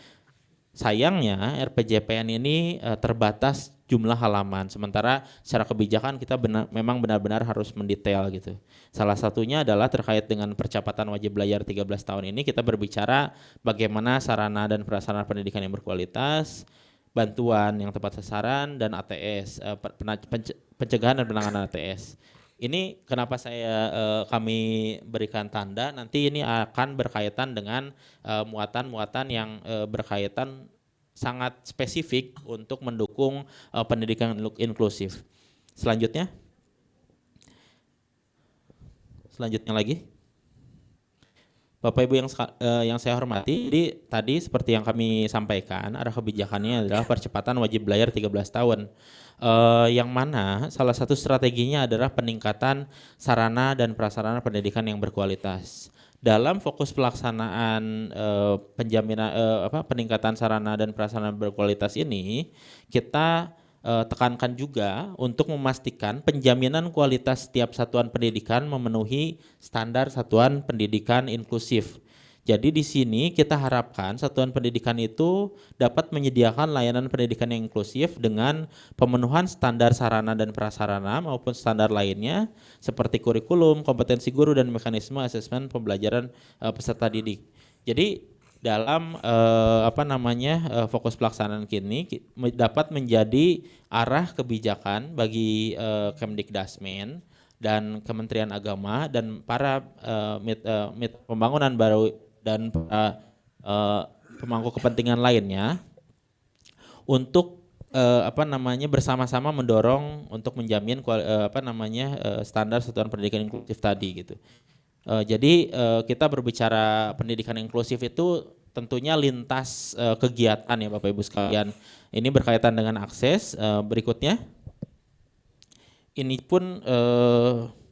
Sayangnya RPJPN ini terbatas jumlah halaman, sementara secara kebijakan kita memang benar-benar harus mendetail gitu. Salah satunya adalah terkait dengan percepatan wajib belajar 13 tahun ini, kita berbicara bagaimana sarana dan prasarana pendidikan yang berkualitas, bantuan yang tepat sasaran, dan ATS, pencegahan dan penanganan ATS. ini kenapa kami berikan tanda, nanti ini akan berkaitan dengan muatan-muatan yang berkaitan sangat spesifik untuk mendukung pendidikan inklusif. Selanjutnya lagi, Bapak Ibu yang saya hormati, jadi tadi seperti yang kami sampaikan, arah kebijakannya adalah percepatan wajib belajar 13 tahun. Yang mana salah satu strateginya adalah peningkatan sarana dan prasarana pendidikan yang berkualitas. Dalam fokus pelaksanaan peningkatan sarana dan prasarana berkualitas ini, kita tekankan juga untuk memastikan penjaminan kualitas setiap satuan pendidikan memenuhi standar satuan pendidikan inklusif. Jadi di sini kita harapkan satuan pendidikan itu dapat menyediakan layanan pendidikan yang inklusif dengan pemenuhan standar sarana dan prasarana maupun standar lainnya seperti kurikulum, kompetensi guru, dan mekanisme asesmen pembelajaran peserta didik. Jadi dalam fokus pelaksanaan kini dapat menjadi arah kebijakan bagi Kemdikdasmen dan Kementerian Agama dan para pembangunan baru dan para pemangku kepentingan lainnya untuk bersama-sama mendorong untuk menjamin standar satuan pendidikan inklusif tadi gitu. Jadi kita berbicara pendidikan inklusif itu tentunya lintas kegiatan ya Bapak Ibu sekalian. Ini berkaitan dengan akses. Berikutnya, ini pun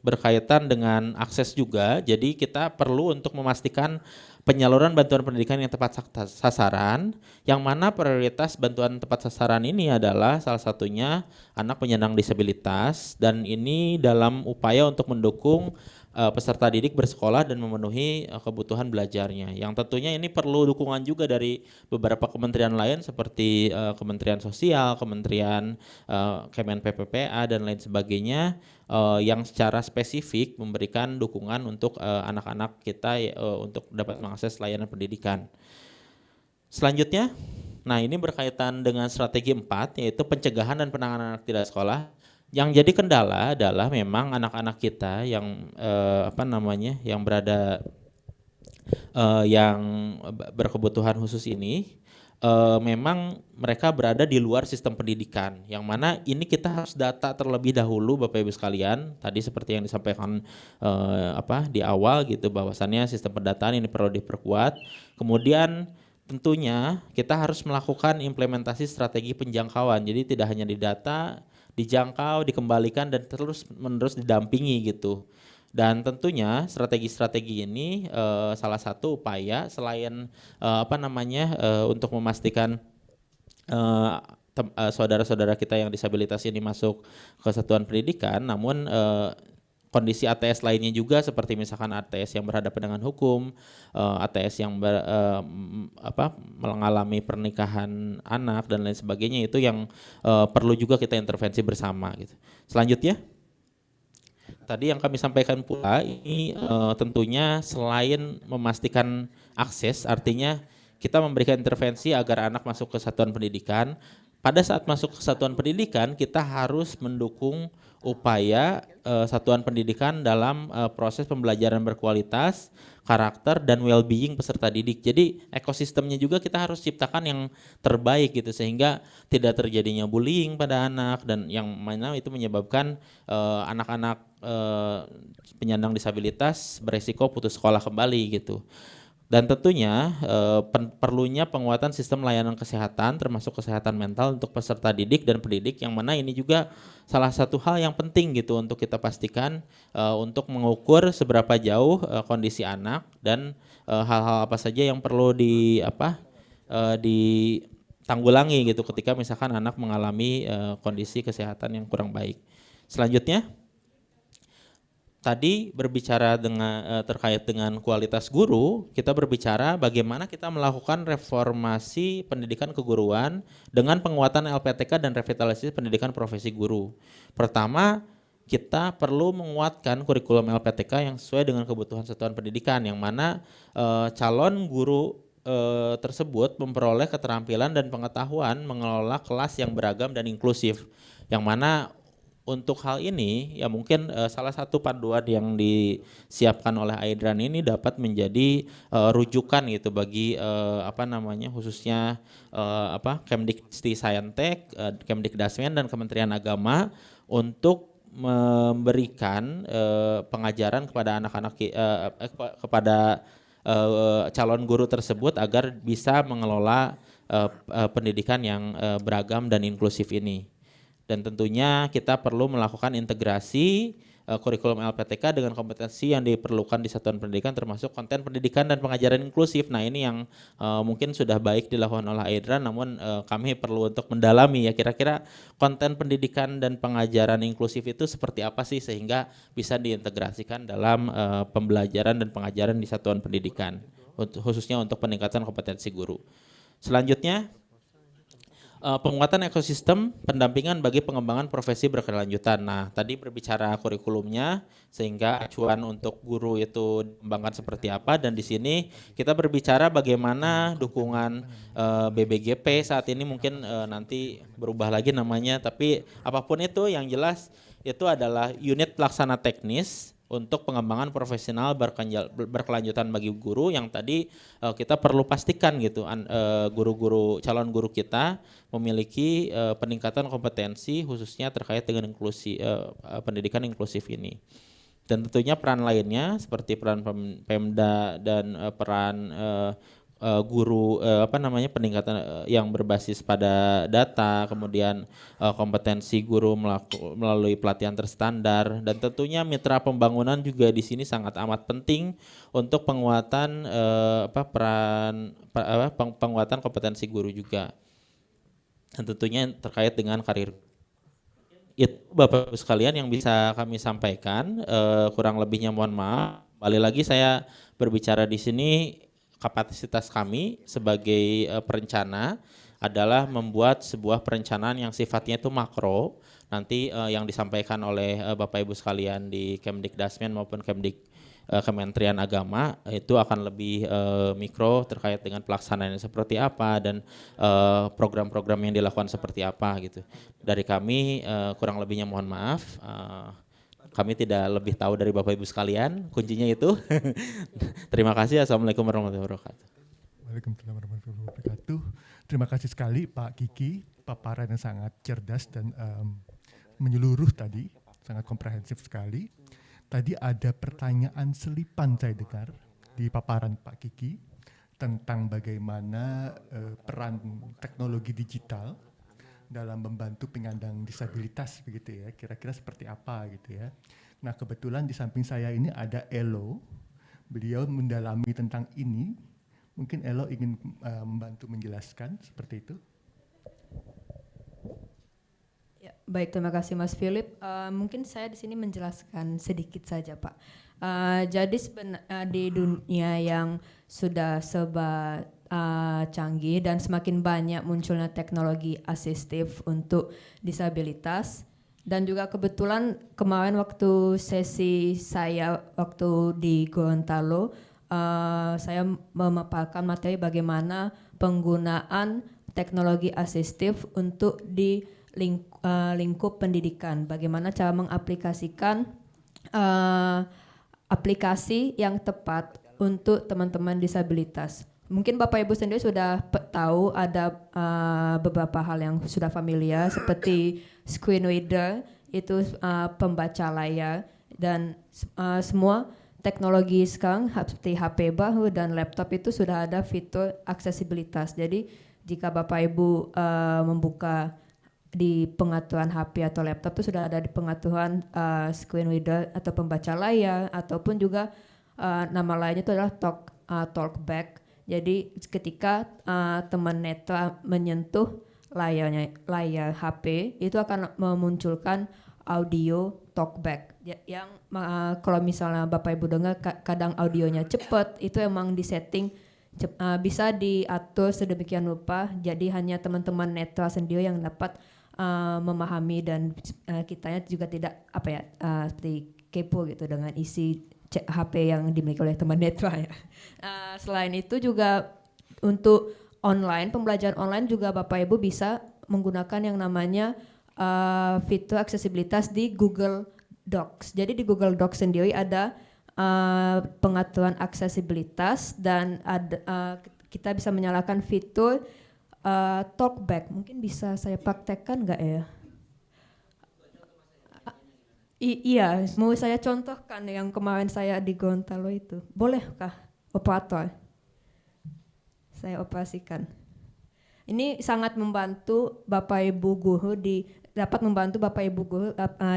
berkaitan dengan akses juga. Jadi kita perlu untuk memastikan penyaluran bantuan pendidikan yang tepat sasaran, yang mana prioritas bantuan tepat sasaran ini adalah salah satunya anak penyandang disabilitas, dan ini dalam upaya untuk mendukung peserta didik bersekolah dan memenuhi kebutuhan belajarnya. Yang tentunya ini perlu dukungan juga dari beberapa kementerian lain seperti Kementerian Sosial, Kementerian Kemen PPPA dan lain sebagainya yang secara spesifik memberikan dukungan untuk anak-anak kita untuk dapat mengakses layanan pendidikan. Selanjutnya, nah ini berkaitan dengan strategi 4 yaitu pencegahan dan penanganan anak tidak sekolah. Yang jadi kendala adalah memang anak-anak kita yang yang berada yang berkebutuhan khusus ini memang mereka berada di luar sistem pendidikan, yang mana ini kita harus data terlebih dahulu Bapak Ibu sekalian. Tadi seperti yang disampaikan di awal gitu, bahwasannya sistem pendataan ini perlu diperkuat. Kemudian tentunya kita harus melakukan implementasi strategi penjangkauan. Jadi tidak hanya didata, dijangkau, dikembalikan, dan terus-menerus didampingi gitu. Dan tentunya strategi-strategi ini salah satu upaya selain untuk memastikan saudara-saudara kita yang disabilitas ini masuk ke satuan pendidikan, namun kondisi ATS lainnya juga seperti misalkan ATS yang berhadapan dengan hukum, ATS yang mengalami pernikahan anak dan lain sebagainya, itu yang perlu juga kita intervensi bersama gitu. Selanjutnya, tadi yang kami sampaikan pula ini tentunya selain memastikan akses, artinya kita memberikan intervensi agar anak masuk ke satuan pendidikan. Pada saat masuk ke satuan pendidikan, kita harus mendukung upaya satuan pendidikan dalam proses pembelajaran berkualitas, karakter, dan well-being peserta didik. Jadi ekosistemnya juga kita harus ciptakan yang terbaik gitu, sehingga tidak terjadinya bullying pada anak, dan yang mana itu menyebabkan anak-anak penyandang disabilitas beresiko putus sekolah kembali gitu. Dan tentunya perlunya penguatan sistem layanan kesehatan termasuk kesehatan mental untuk peserta didik dan pendidik, yang mana ini juga salah satu hal yang penting gitu untuk kita pastikan untuk mengukur seberapa jauh kondisi anak dan hal-hal apa saja yang perlu ditanggulangi gitu ketika misalkan anak mengalami kondisi kesehatan yang kurang baik. Selanjutnya, tadi berbicara terkait dengan kualitas guru, kita berbicara bagaimana kita melakukan reformasi pendidikan keguruan dengan penguatan LPTK dan revitalisasi pendidikan profesi guru. Pertama, kita perlu menguatkan kurikulum LPTK yang sesuai dengan kebutuhan satuan pendidikan, yang mana calon guru tersebut memperoleh keterampilan dan pengetahuan mengelola kelas yang beragam dan inklusif, yang mana untuk hal ini ya mungkin salah satu panduan yang disiapkan oleh Aidran ini dapat menjadi rujukan gitu bagi khususnya Kemdikbudristek, Kemdikdasmen dan Kementerian Agama untuk memberikan pengajaran kepada anak-anak kepada calon guru tersebut agar bisa mengelola pendidikan yang beragam dan inklusif ini. Dan tentunya kita perlu melakukan integrasi kurikulum LPTK dengan kompetensi yang diperlukan di satuan pendidikan termasuk konten pendidikan dan pengajaran inklusif. Nah ini yang mungkin sudah baik dilakukan oleh Aidran, namun kami perlu untuk mendalami ya kira-kira konten pendidikan dan pengajaran inklusif itu seperti apa sih sehingga bisa diintegrasikan dalam pembelajaran dan pengajaran di satuan pendidikan khususnya untuk peningkatan kompetensi guru. Selanjutnya penguatan ekosistem pendampingan bagi pengembangan profesi berkelanjutan. Nah, tadi berbicara kurikulumnya sehingga acuan untuk guru itu dikembangkan seperti apa dan di sini kita berbicara bagaimana dukungan BBGP saat ini mungkin nanti berubah lagi namanya, tapi apapun itu yang jelas itu adalah unit pelaksana teknis untuk pengembangan profesional berkelanjutan bagi guru yang tadi kita perlu pastikan gitu guru-guru calon guru kita memiliki peningkatan kompetensi khususnya terkait dengan pendidikan inklusif ini. Dan tentunya peran lainnya seperti peran Pemda dan peran guru peningkatan yang berbasis pada data, kemudian kompetensi guru melalui pelatihan terstandar dan tentunya mitra pembangunan juga di sini sangat amat penting untuk penguatan penguatan kompetensi guru juga. Dan tentunya terkait dengan karir. Itu Bapak Ibu sekalian yang bisa kami sampaikan, kurang lebihnya mohon maaf. Kembali lagi saya berbicara di sini. Kapasitas kami sebagai perencana adalah membuat sebuah perencanaan yang sifatnya itu makro. Nanti yang disampaikan oleh Bapak Ibu sekalian di Kemdikdasmen maupun Kementerian Agama itu akan lebih mikro terkait dengan pelaksanaannya seperti apa dan program-program yang dilakukan seperti apa gitu. Dari kami kurang lebihnya mohon maaf. Kami tidak lebih tahu dari Bapak Ibu sekalian, kuncinya itu. Terima kasih. Assalamualaikum warahmatullahi wabarakatuh. Waalaikumsalam warahmatullahi wabarakatuh. Terima kasih sekali Pak Kiki, paparan yang sangat cerdas dan menyeluruh tadi, sangat komprehensif sekali. Tadi ada pertanyaan selipan saya dengar di paparan Pak Kiki tentang bagaimana peran teknologi digital dalam membantu penyandang disabilitas begitu ya, kira-kira seperti apa gitu ya. Nah kebetulan di samping saya ini ada Elo, beliau mendalami tentang ini, mungkin Elo ingin membantu menjelaskan seperti itu. Ya, baik, terima kasih Mas Philip. Mungkin saya di sini menjelaskan sedikit saja Pak. Jadi di dunia yang sudah serba canggih dan semakin banyak munculnya teknologi asistif untuk disabilitas dan juga kebetulan kemarin waktu sesi saya waktu di Gorontalo saya memaparkan materi bagaimana penggunaan teknologi asistif untuk di lingkup pendidikan, bagaimana cara mengaplikasikan aplikasi yang tepat untuk teman-teman disabilitas. Mungkin Bapak Ibu sendiri sudah tahu ada beberapa hal yang sudah familiar seperti screen reader, itu pembaca layar, dan semua teknologi sekarang seperti HP baru dan laptop itu sudah ada fitur aksesibilitas. Jadi jika Bapak Ibu membuka di pengaturan HP atau laptop itu sudah ada di pengaturan screen reader atau pembaca layar, ataupun juga nama lainnya itu adalah talkback. Jadi ketika teman netra menyentuh layar HP itu akan memunculkan audio talkback yang kalau misalnya Bapak Ibu dengar kadang audionya cepat, itu emang disetting bisa diatur sedemikian rupa, jadi hanya teman-teman netra sendiri yang dapat memahami dan kitanya juga tidak seperti kepo gitu dengan isi HP yang dimiliki oleh teman netra ya. Selain itu juga untuk pembelajaran online juga Bapak Ibu bisa menggunakan yang namanya fitur aksesibilitas di Google Docs. Jadi di Google Docs sendiri ada pengaturan aksesibilitas dan kita bisa menyalakan fitur talkback. Mungkin bisa saya praktekkan nggak ya? Iya, mau saya contohkan yang kemarin saya di Gorontalo itu. Bolehkah, operator? Saya operasikan. Ini sangat membantu Bapak Ibu guru dapat membantu Bapak Ibu guru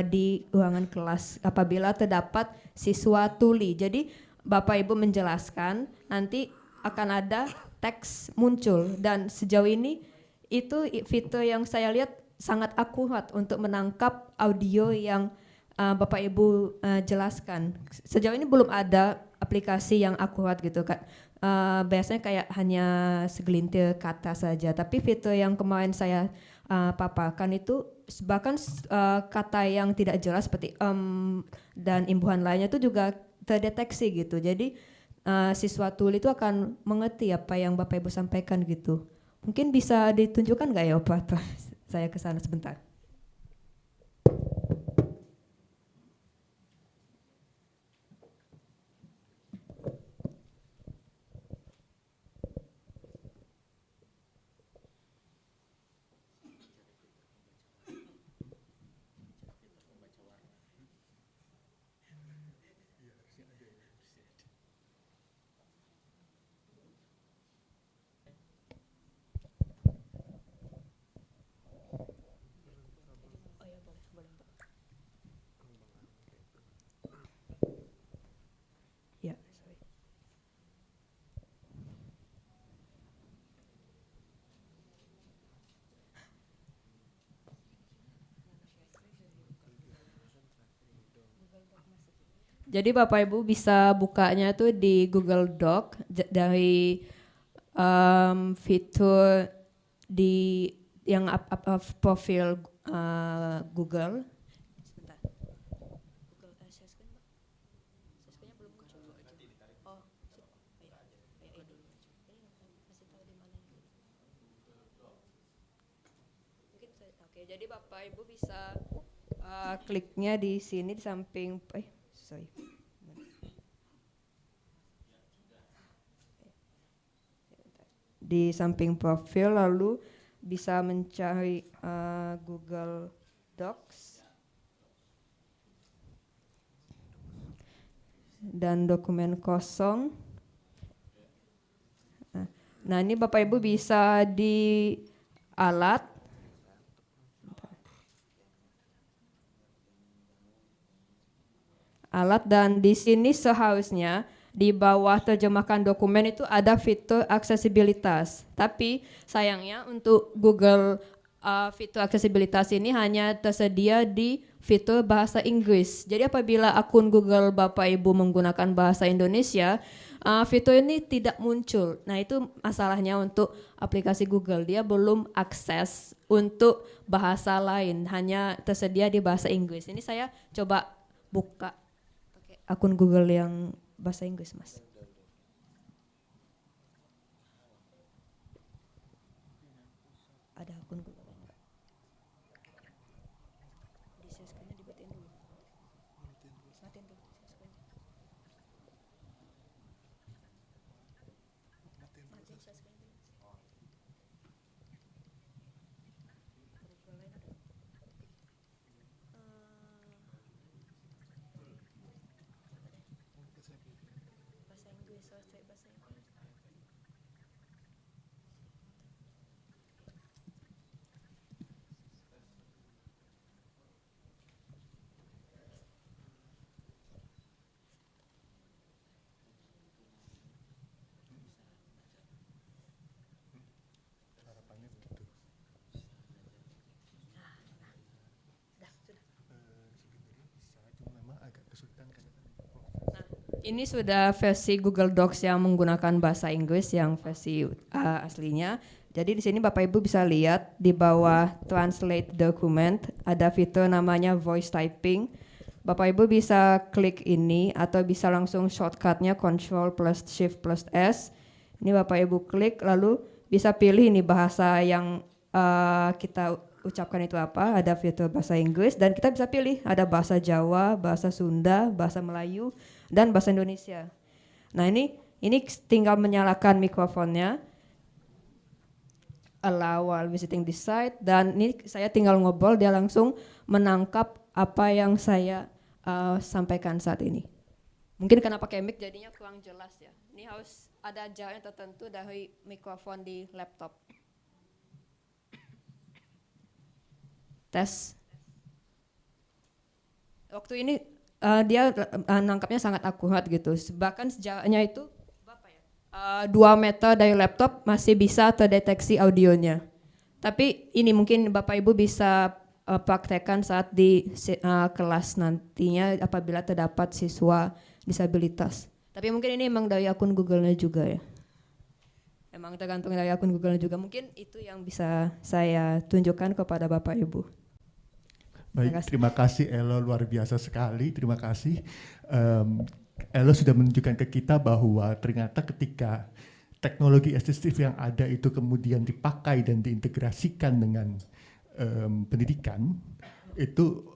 di ruangan kelas apabila terdapat siswa tuli. Jadi Bapak Ibu menjelaskan, nanti akan ada teks muncul dan sejauh ini itu fitur yang saya lihat sangat akurat untuk menangkap audio yang Bapak Ibu jelaskan. Sejauh ini belum ada aplikasi yang akurat gitu kan. Biasanya kayak hanya segelintir kata saja. Tapi fitur yang kemarin saya paparkan itu bahkan kata yang tidak jelas seperti dan imbuhan lainnya itu juga terdeteksi gitu. Jadi siswa tuli itu akan mengerti apa yang Bapak Ibu sampaikan gitu. Mungkin bisa ditunjukkan nggak ya operator? Saya ke sana sebentar. Ya, sorry. Jadi Bapak Ibu bisa bukanya tuh di Google Doc dari fitur di yang profil Google. Sebentar. Google share screen, Mbak. Share screen-nya belum muncul. Oh, ini. Masih tahu di mana ini. Mungkin oke, jadi Bapak Ibu bisa kliknya di sini di samping sorry. Di samping profil lalu bisa mencari Google Docs dan dokumen kosong. Nah, ini Bapak Ibu bisa di alat dan di sini seharusnya di bawah terjemahkan dokumen itu ada fitur aksesibilitas. Tapi sayangnya untuk Google fitur aksesibilitas ini hanya tersedia di fitur bahasa Inggris. Jadi apabila akun Google Bapak Ibu menggunakan bahasa Indonesia, fitur ini tidak muncul. Nah, itu masalahnya untuk aplikasi Google. Dia belum akses untuk bahasa lain, hanya tersedia di bahasa Inggris. Ini saya coba buka pakai akun Google yang bahasa Inggris, Mas. Ada akun Google enggak? Di share screen-nya dibuatin dulu. Matiin dulu share screen-nya. Matiin share screen dulu. Google lain ada. Bahasa Inggris, saya cek bahasa Inggris. Harapannya begitu. Sebenarnya bisa, cuma memang agak kesulitan karena Ini sudah versi Google Docs yang menggunakan bahasa Inggris yang versi aslinya. Jadi di sini Bapak Ibu bisa lihat di bawah Translate Document ada fitur namanya Voice Typing. Bapak Ibu bisa klik ini atau bisa langsung shortcutnya Ctrl plus Shift plus S. Ini Bapak Ibu klik lalu bisa pilih ini bahasa yang kita ucapkan itu apa, ada fitur bahasa Inggris, dan kita bisa pilih ada bahasa Jawa, bahasa Sunda, bahasa Melayu, dan bahasa Indonesia. Nah ini tinggal menyalakan mikrofonnya, allow while visiting this site, dan ini saya tinggal ngobrol, dia langsung menangkap apa yang saya sampaikan saat ini. Mungkin karena pakai mic jadinya kurang jelas ya. Ini harus ada jarak tertentu dari mikrofon di laptop. Tes. Waktu ini dia nangkapnya sangat akurat gitu. Bahkan jaraknya itu 2 meter dari laptop masih bisa terdeteksi audionya. Tapi ini mungkin Bapak Ibu bisa praktekkan saat di kelas nantinya apabila terdapat siswa disabilitas. Tapi mungkin ini memang dari akun Google-nya juga ya. Emang tergantung dari akun Google-nya juga. Mungkin itu yang bisa saya tunjukkan kepada Bapak Ibu. Baik, terima kasih Elo, luar biasa sekali, terima kasih. Elo sudah menunjukkan ke kita bahwa ternyata ketika teknologi asistif yang ada itu kemudian dipakai dan diintegrasikan dengan pendidikan, itu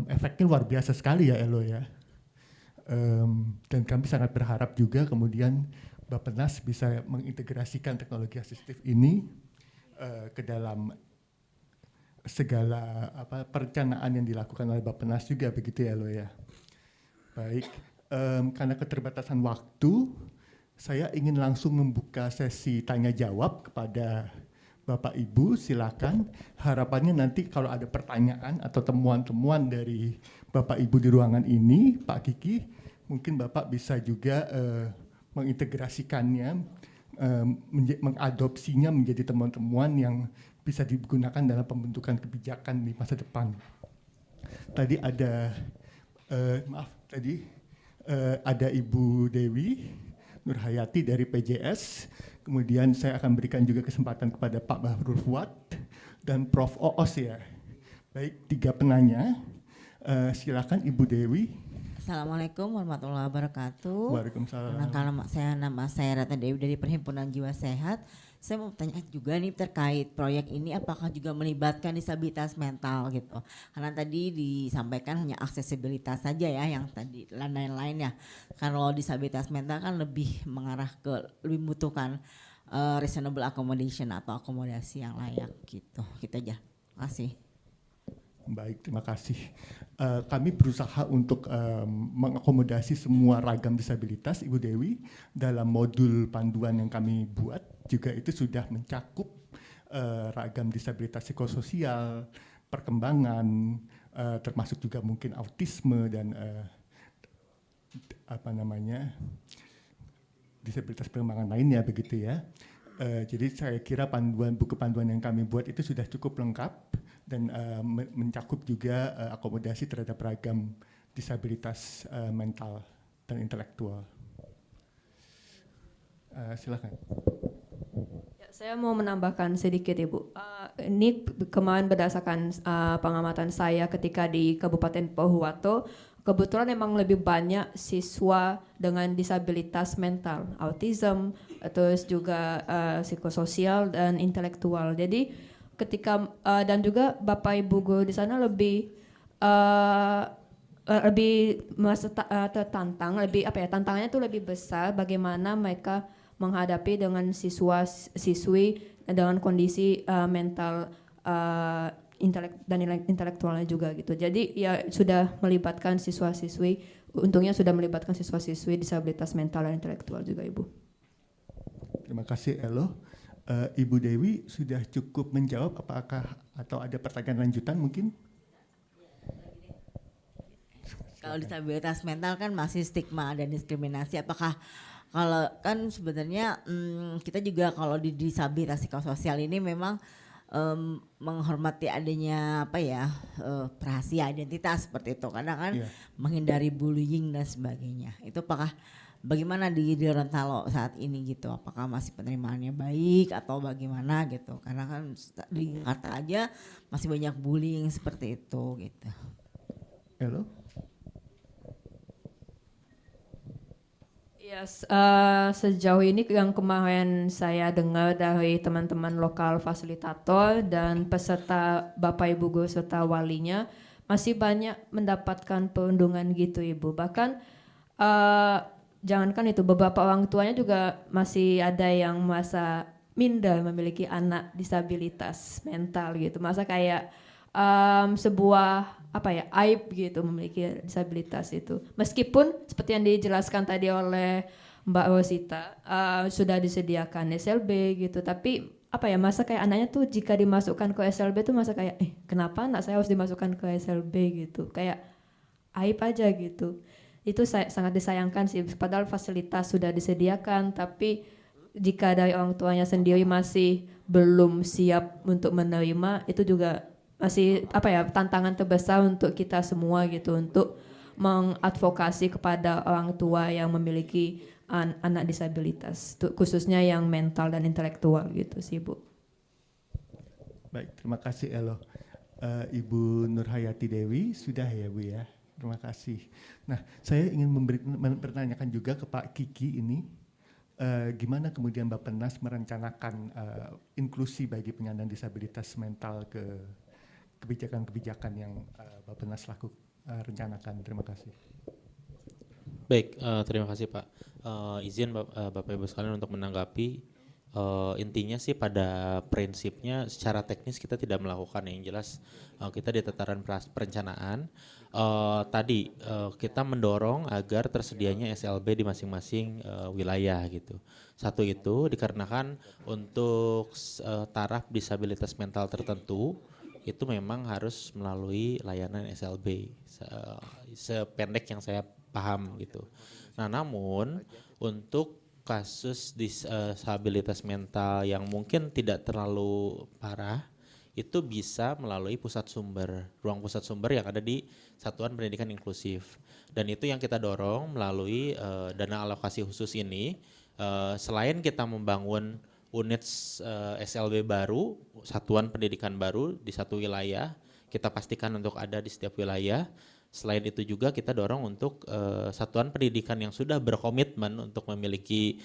efeknya luar biasa sekali ya Elo ya. Dan kami sangat berharap juga kemudian Bappenas bisa mengintegrasikan teknologi asistif ini ke dalam segala perencanaan yang dilakukan oleh Bappenas juga, begitu ya Elo ya. Baik. Karena keterbatasan waktu, saya ingin langsung membuka sesi tanya jawab kepada Bapak Ibu, silakan. Harapannya nanti kalau ada pertanyaan atau temuan-temuan dari Bapak Ibu di ruangan ini, Pak Kiki, mungkin Bapak bisa juga mengintegrasikannya, mengadopsinya menjadi temuan-temuan yang bisa digunakan dalam pembentukan kebijakan di masa depan. Tadi ada, ada Ibu Dewi Nurhayati dari PJS, kemudian saya akan berikan juga kesempatan kepada Pak Bahrul Fuad dan Prof. Oos ya. Baik, 3 penanya. Silakan Ibu Dewi. Assalamualaikum warahmatullahi wabarakatuh. Waalaikumsalam. Nama saya Ratna Dewi dari Perhimpunan Jiwa Sehat. Saya mau tanya juga nih terkait proyek ini apakah juga melibatkan disabilitas mental gitu. Karena tadi disampaikan hanya aksesibilitas saja ya yang tadi lain-lain ya. Kalau disabilitas mental kan lebih mengarah ke lebih membutuhkan reasonable accommodation atau akomodasi yang layak gitu. Gitu aja. Terima kasih. Baik, terima kasih. Kami berusaha untuk mengakomodasi semua ragam disabilitas, Ibu Dewi, dalam modul panduan yang kami buat. Juga itu sudah mencakup ragam disabilitas psikososial, perkembangan, termasuk juga mungkin autisme dan disabilitas perkembangan lainnya, begitu ya. Jadi saya kira buku panduan yang kami buat itu sudah cukup lengkap dan mencakup juga akomodasi terhadap ragam disabilitas mental dan intelektual. Silakan. Ya, saya mau menambahkan sedikit Ibu. Ini kemarin berdasarkan pengamatan saya ketika di Kabupaten Pohuwato, kebetulan memang lebih banyak siswa dengan disabilitas mental, autism, terus juga psikososial dan intelektual. Jadi ketika dan juga Bapak Ibu guru di sana lebih merasa tertantang, tantangannya itu lebih besar bagaimana mereka menghadapi dengan siswi dengan kondisi mental intelektualnya juga gitu. Jadi ya sudah melibatkan siswa-siswi, untungnya sudah melibatkan siswa-siswi disabilitas mental dan intelektual juga Ibu. Terima kasih Elo. Ibu Dewi sudah cukup menjawab apakah atau ada pertanyaan lanjutan mungkin? Kalau disabilitas mental kan masih stigma dan diskriminasi, apakah kalau kan sebenarnya kita juga kalau di disabilitas psikososial ini memang menghormati adanya rahasia identitas seperti itu, karena kan menghindari bullying dan sebagainya. Itu apakah bagaimana di Gorontalo saat ini gitu? Apakah masih penerimaannya baik atau bagaimana gitu? Karena kan di Jakarta aja masih banyak bullying seperti itu gitu. Halo. Sejauh ini yang kemarin saya dengar dari teman-teman lokal fasilitator dan peserta Bapak Ibu guru serta walinya masih banyak mendapatkan perundungan gitu Ibu. Bahkan jangankan itu, beberapa orang tuanya juga masih ada yang merasa minder memiliki anak disabilitas mental gitu. Masa kayak sebuah aib gitu memiliki disabilitas itu. Meskipun seperti yang dijelaskan tadi oleh Mbak Rosita sudah disediakan SLB gitu, tapi masa kayak anaknya tuh jika dimasukkan ke SLB tuh masa kayak kenapa anak saya harus dimasukkan ke SLB gitu, kayak aib aja gitu. Itu sangat disayangkan sih, padahal fasilitas sudah disediakan, tapi jika dari orang tuanya sendiri masih belum siap untuk menerima, itu juga masih tantangan terbesar untuk kita semua gitu, untuk mengadvokasi kepada orang tua yang memiliki anak disabilitas, khususnya yang mental dan intelektual gitu sih Bu. Baik, terima kasih Elo. Ibu Nurhayati Dewi sudah ya Bu ya, terima kasih. Nah, saya ingin mempertanyakan juga ke Pak Kiki ini, gimana kemudian Bappenas merencanakan inklusi bagi penyandang disabilitas mental ke kebijakan-kebijakan yang Bappenas rencanakan. Terima kasih. Baik, terima kasih Pak. Izin Bapak Ibu sekalian untuk menanggapi. Intinya sih pada prinsipnya secara teknis kita tidak melakukan, yang jelas kita di tataran perencanaan tadi kita mendorong agar tersedianya SLB di masing-masing wilayah gitu. Satu itu dikarenakan untuk taraf disabilitas mental tertentu itu memang harus melalui layanan SLB sependek yang saya paham gitu. Nah, namun untuk kasus disabilitas mental yang mungkin tidak terlalu parah itu bisa melalui ruang pusat sumber yang ada di Satuan Pendidikan Inklusif, dan itu yang kita dorong melalui dana alokasi khusus ini. Selain kita membangun unit SLB baru, satuan pendidikan baru di satu wilayah, kita pastikan untuk ada di setiap wilayah. Selain itu juga kita dorong untuk satuan pendidikan yang sudah berkomitmen untuk memiliki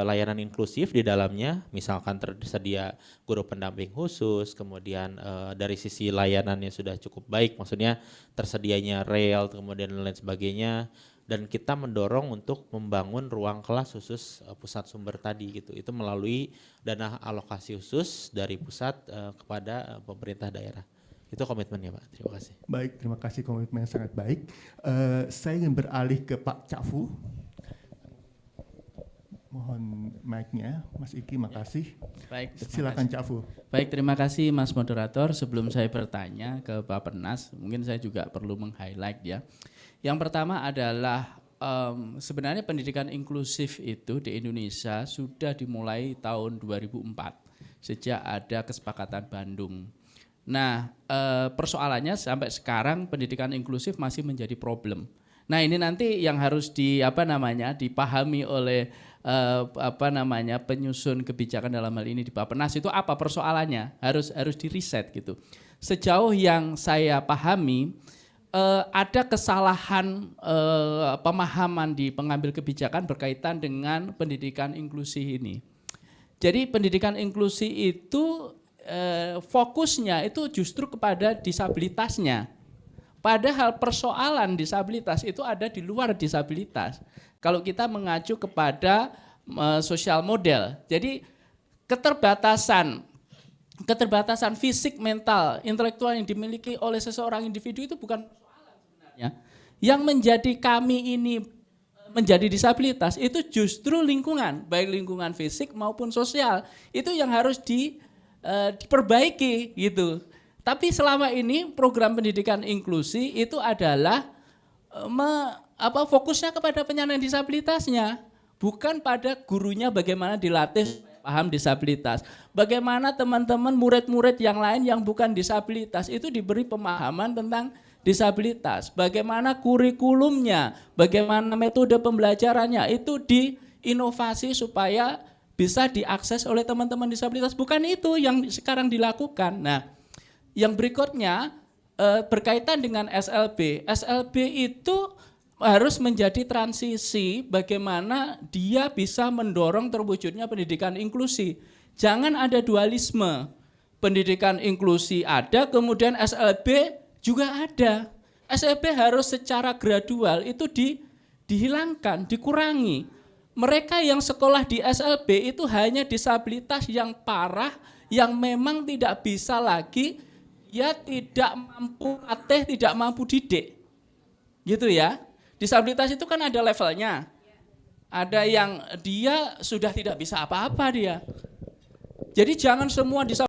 layanan inklusif di dalamnya, misalkan tersedia guru pendamping khusus, kemudian dari sisi layanannya sudah cukup baik, maksudnya tersedianya rel, kemudian lain sebagainya. Dan kita mendorong untuk membangun ruang kelas khusus pusat sumber tadi gitu. Itu melalui dana alokasi khusus dari pusat kepada pemerintah daerah. Itu komitmennya Pak. Terima kasih. Baik, terima kasih, komitmen yang sangat baik. Saya ingin beralih ke Pak Cafu. Mohon mic-nya, Mas Iki, makasih. Baik, silakan Cafu. Baik, terima kasih Mas Moderator. Sebelum saya bertanya ke Bappenas, mungkin saya juga perlu meng-highlight ya. Yang pertama adalah sebenarnya pendidikan inklusif itu di Indonesia sudah dimulai tahun 2004 sejak ada kesepakatan Bandung. Nah, persoalannya sampai sekarang pendidikan inklusif masih menjadi problem. Nah, ini nanti yang harus dipahami oleh penyusun kebijakan dalam hal ini di Bappenas itu apa persoalannya? Harus diriset gitu. Sejauh yang saya pahami ada kesalahan pemahaman di pengambil kebijakan berkaitan dengan pendidikan inklusi ini. Jadi pendidikan inklusi itu fokusnya itu justru kepada disabilitasnya. Padahal persoalan disabilitas itu ada di luar disabilitas. Kalau kita mengacu kepada sosial model. Jadi keterbatasan fisik, mental, intelektual yang dimiliki oleh seseorang individu itu bukan persoalan sebenarnya. Yang menjadi kami ini menjadi disabilitas itu justru lingkungan, baik lingkungan fisik maupun sosial. Itu yang harus diperbaiki gitu. Tapi selama ini program pendidikan inklusi itu adalah fokusnya kepada penyandang disabilitasnya, bukan pada gurunya bagaimana dilatih paham disabilitas. Bagaimana teman-teman murid-murid yang lain yang bukan disabilitas itu diberi pemahaman tentang disabilitas. Bagaimana kurikulumnya, bagaimana metode pembelajarannya itu diinovasi supaya bisa diakses oleh teman-teman disabilitas. Bukan itu yang sekarang dilakukan. Nah, yang berikutnya berkaitan dengan SLB. SLB itu harus menjadi transisi bagaimana dia bisa mendorong terwujudnya pendidikan inklusi. Jangan ada dualisme. Pendidikan inklusi ada, kemudian SLB juga ada. SLB harus secara gradual itu dihilangkan, dikurangi. Mereka yang sekolah di SLB itu hanya disabilitas yang parah, yang memang tidak bisa lagi, ya tidak mampu latih, tidak mampu didik. Gitu ya. Disabilitas itu kan ada levelnya. Ada yang dia sudah tidak bisa apa-apa dia. Jadi jangan semua disabilitas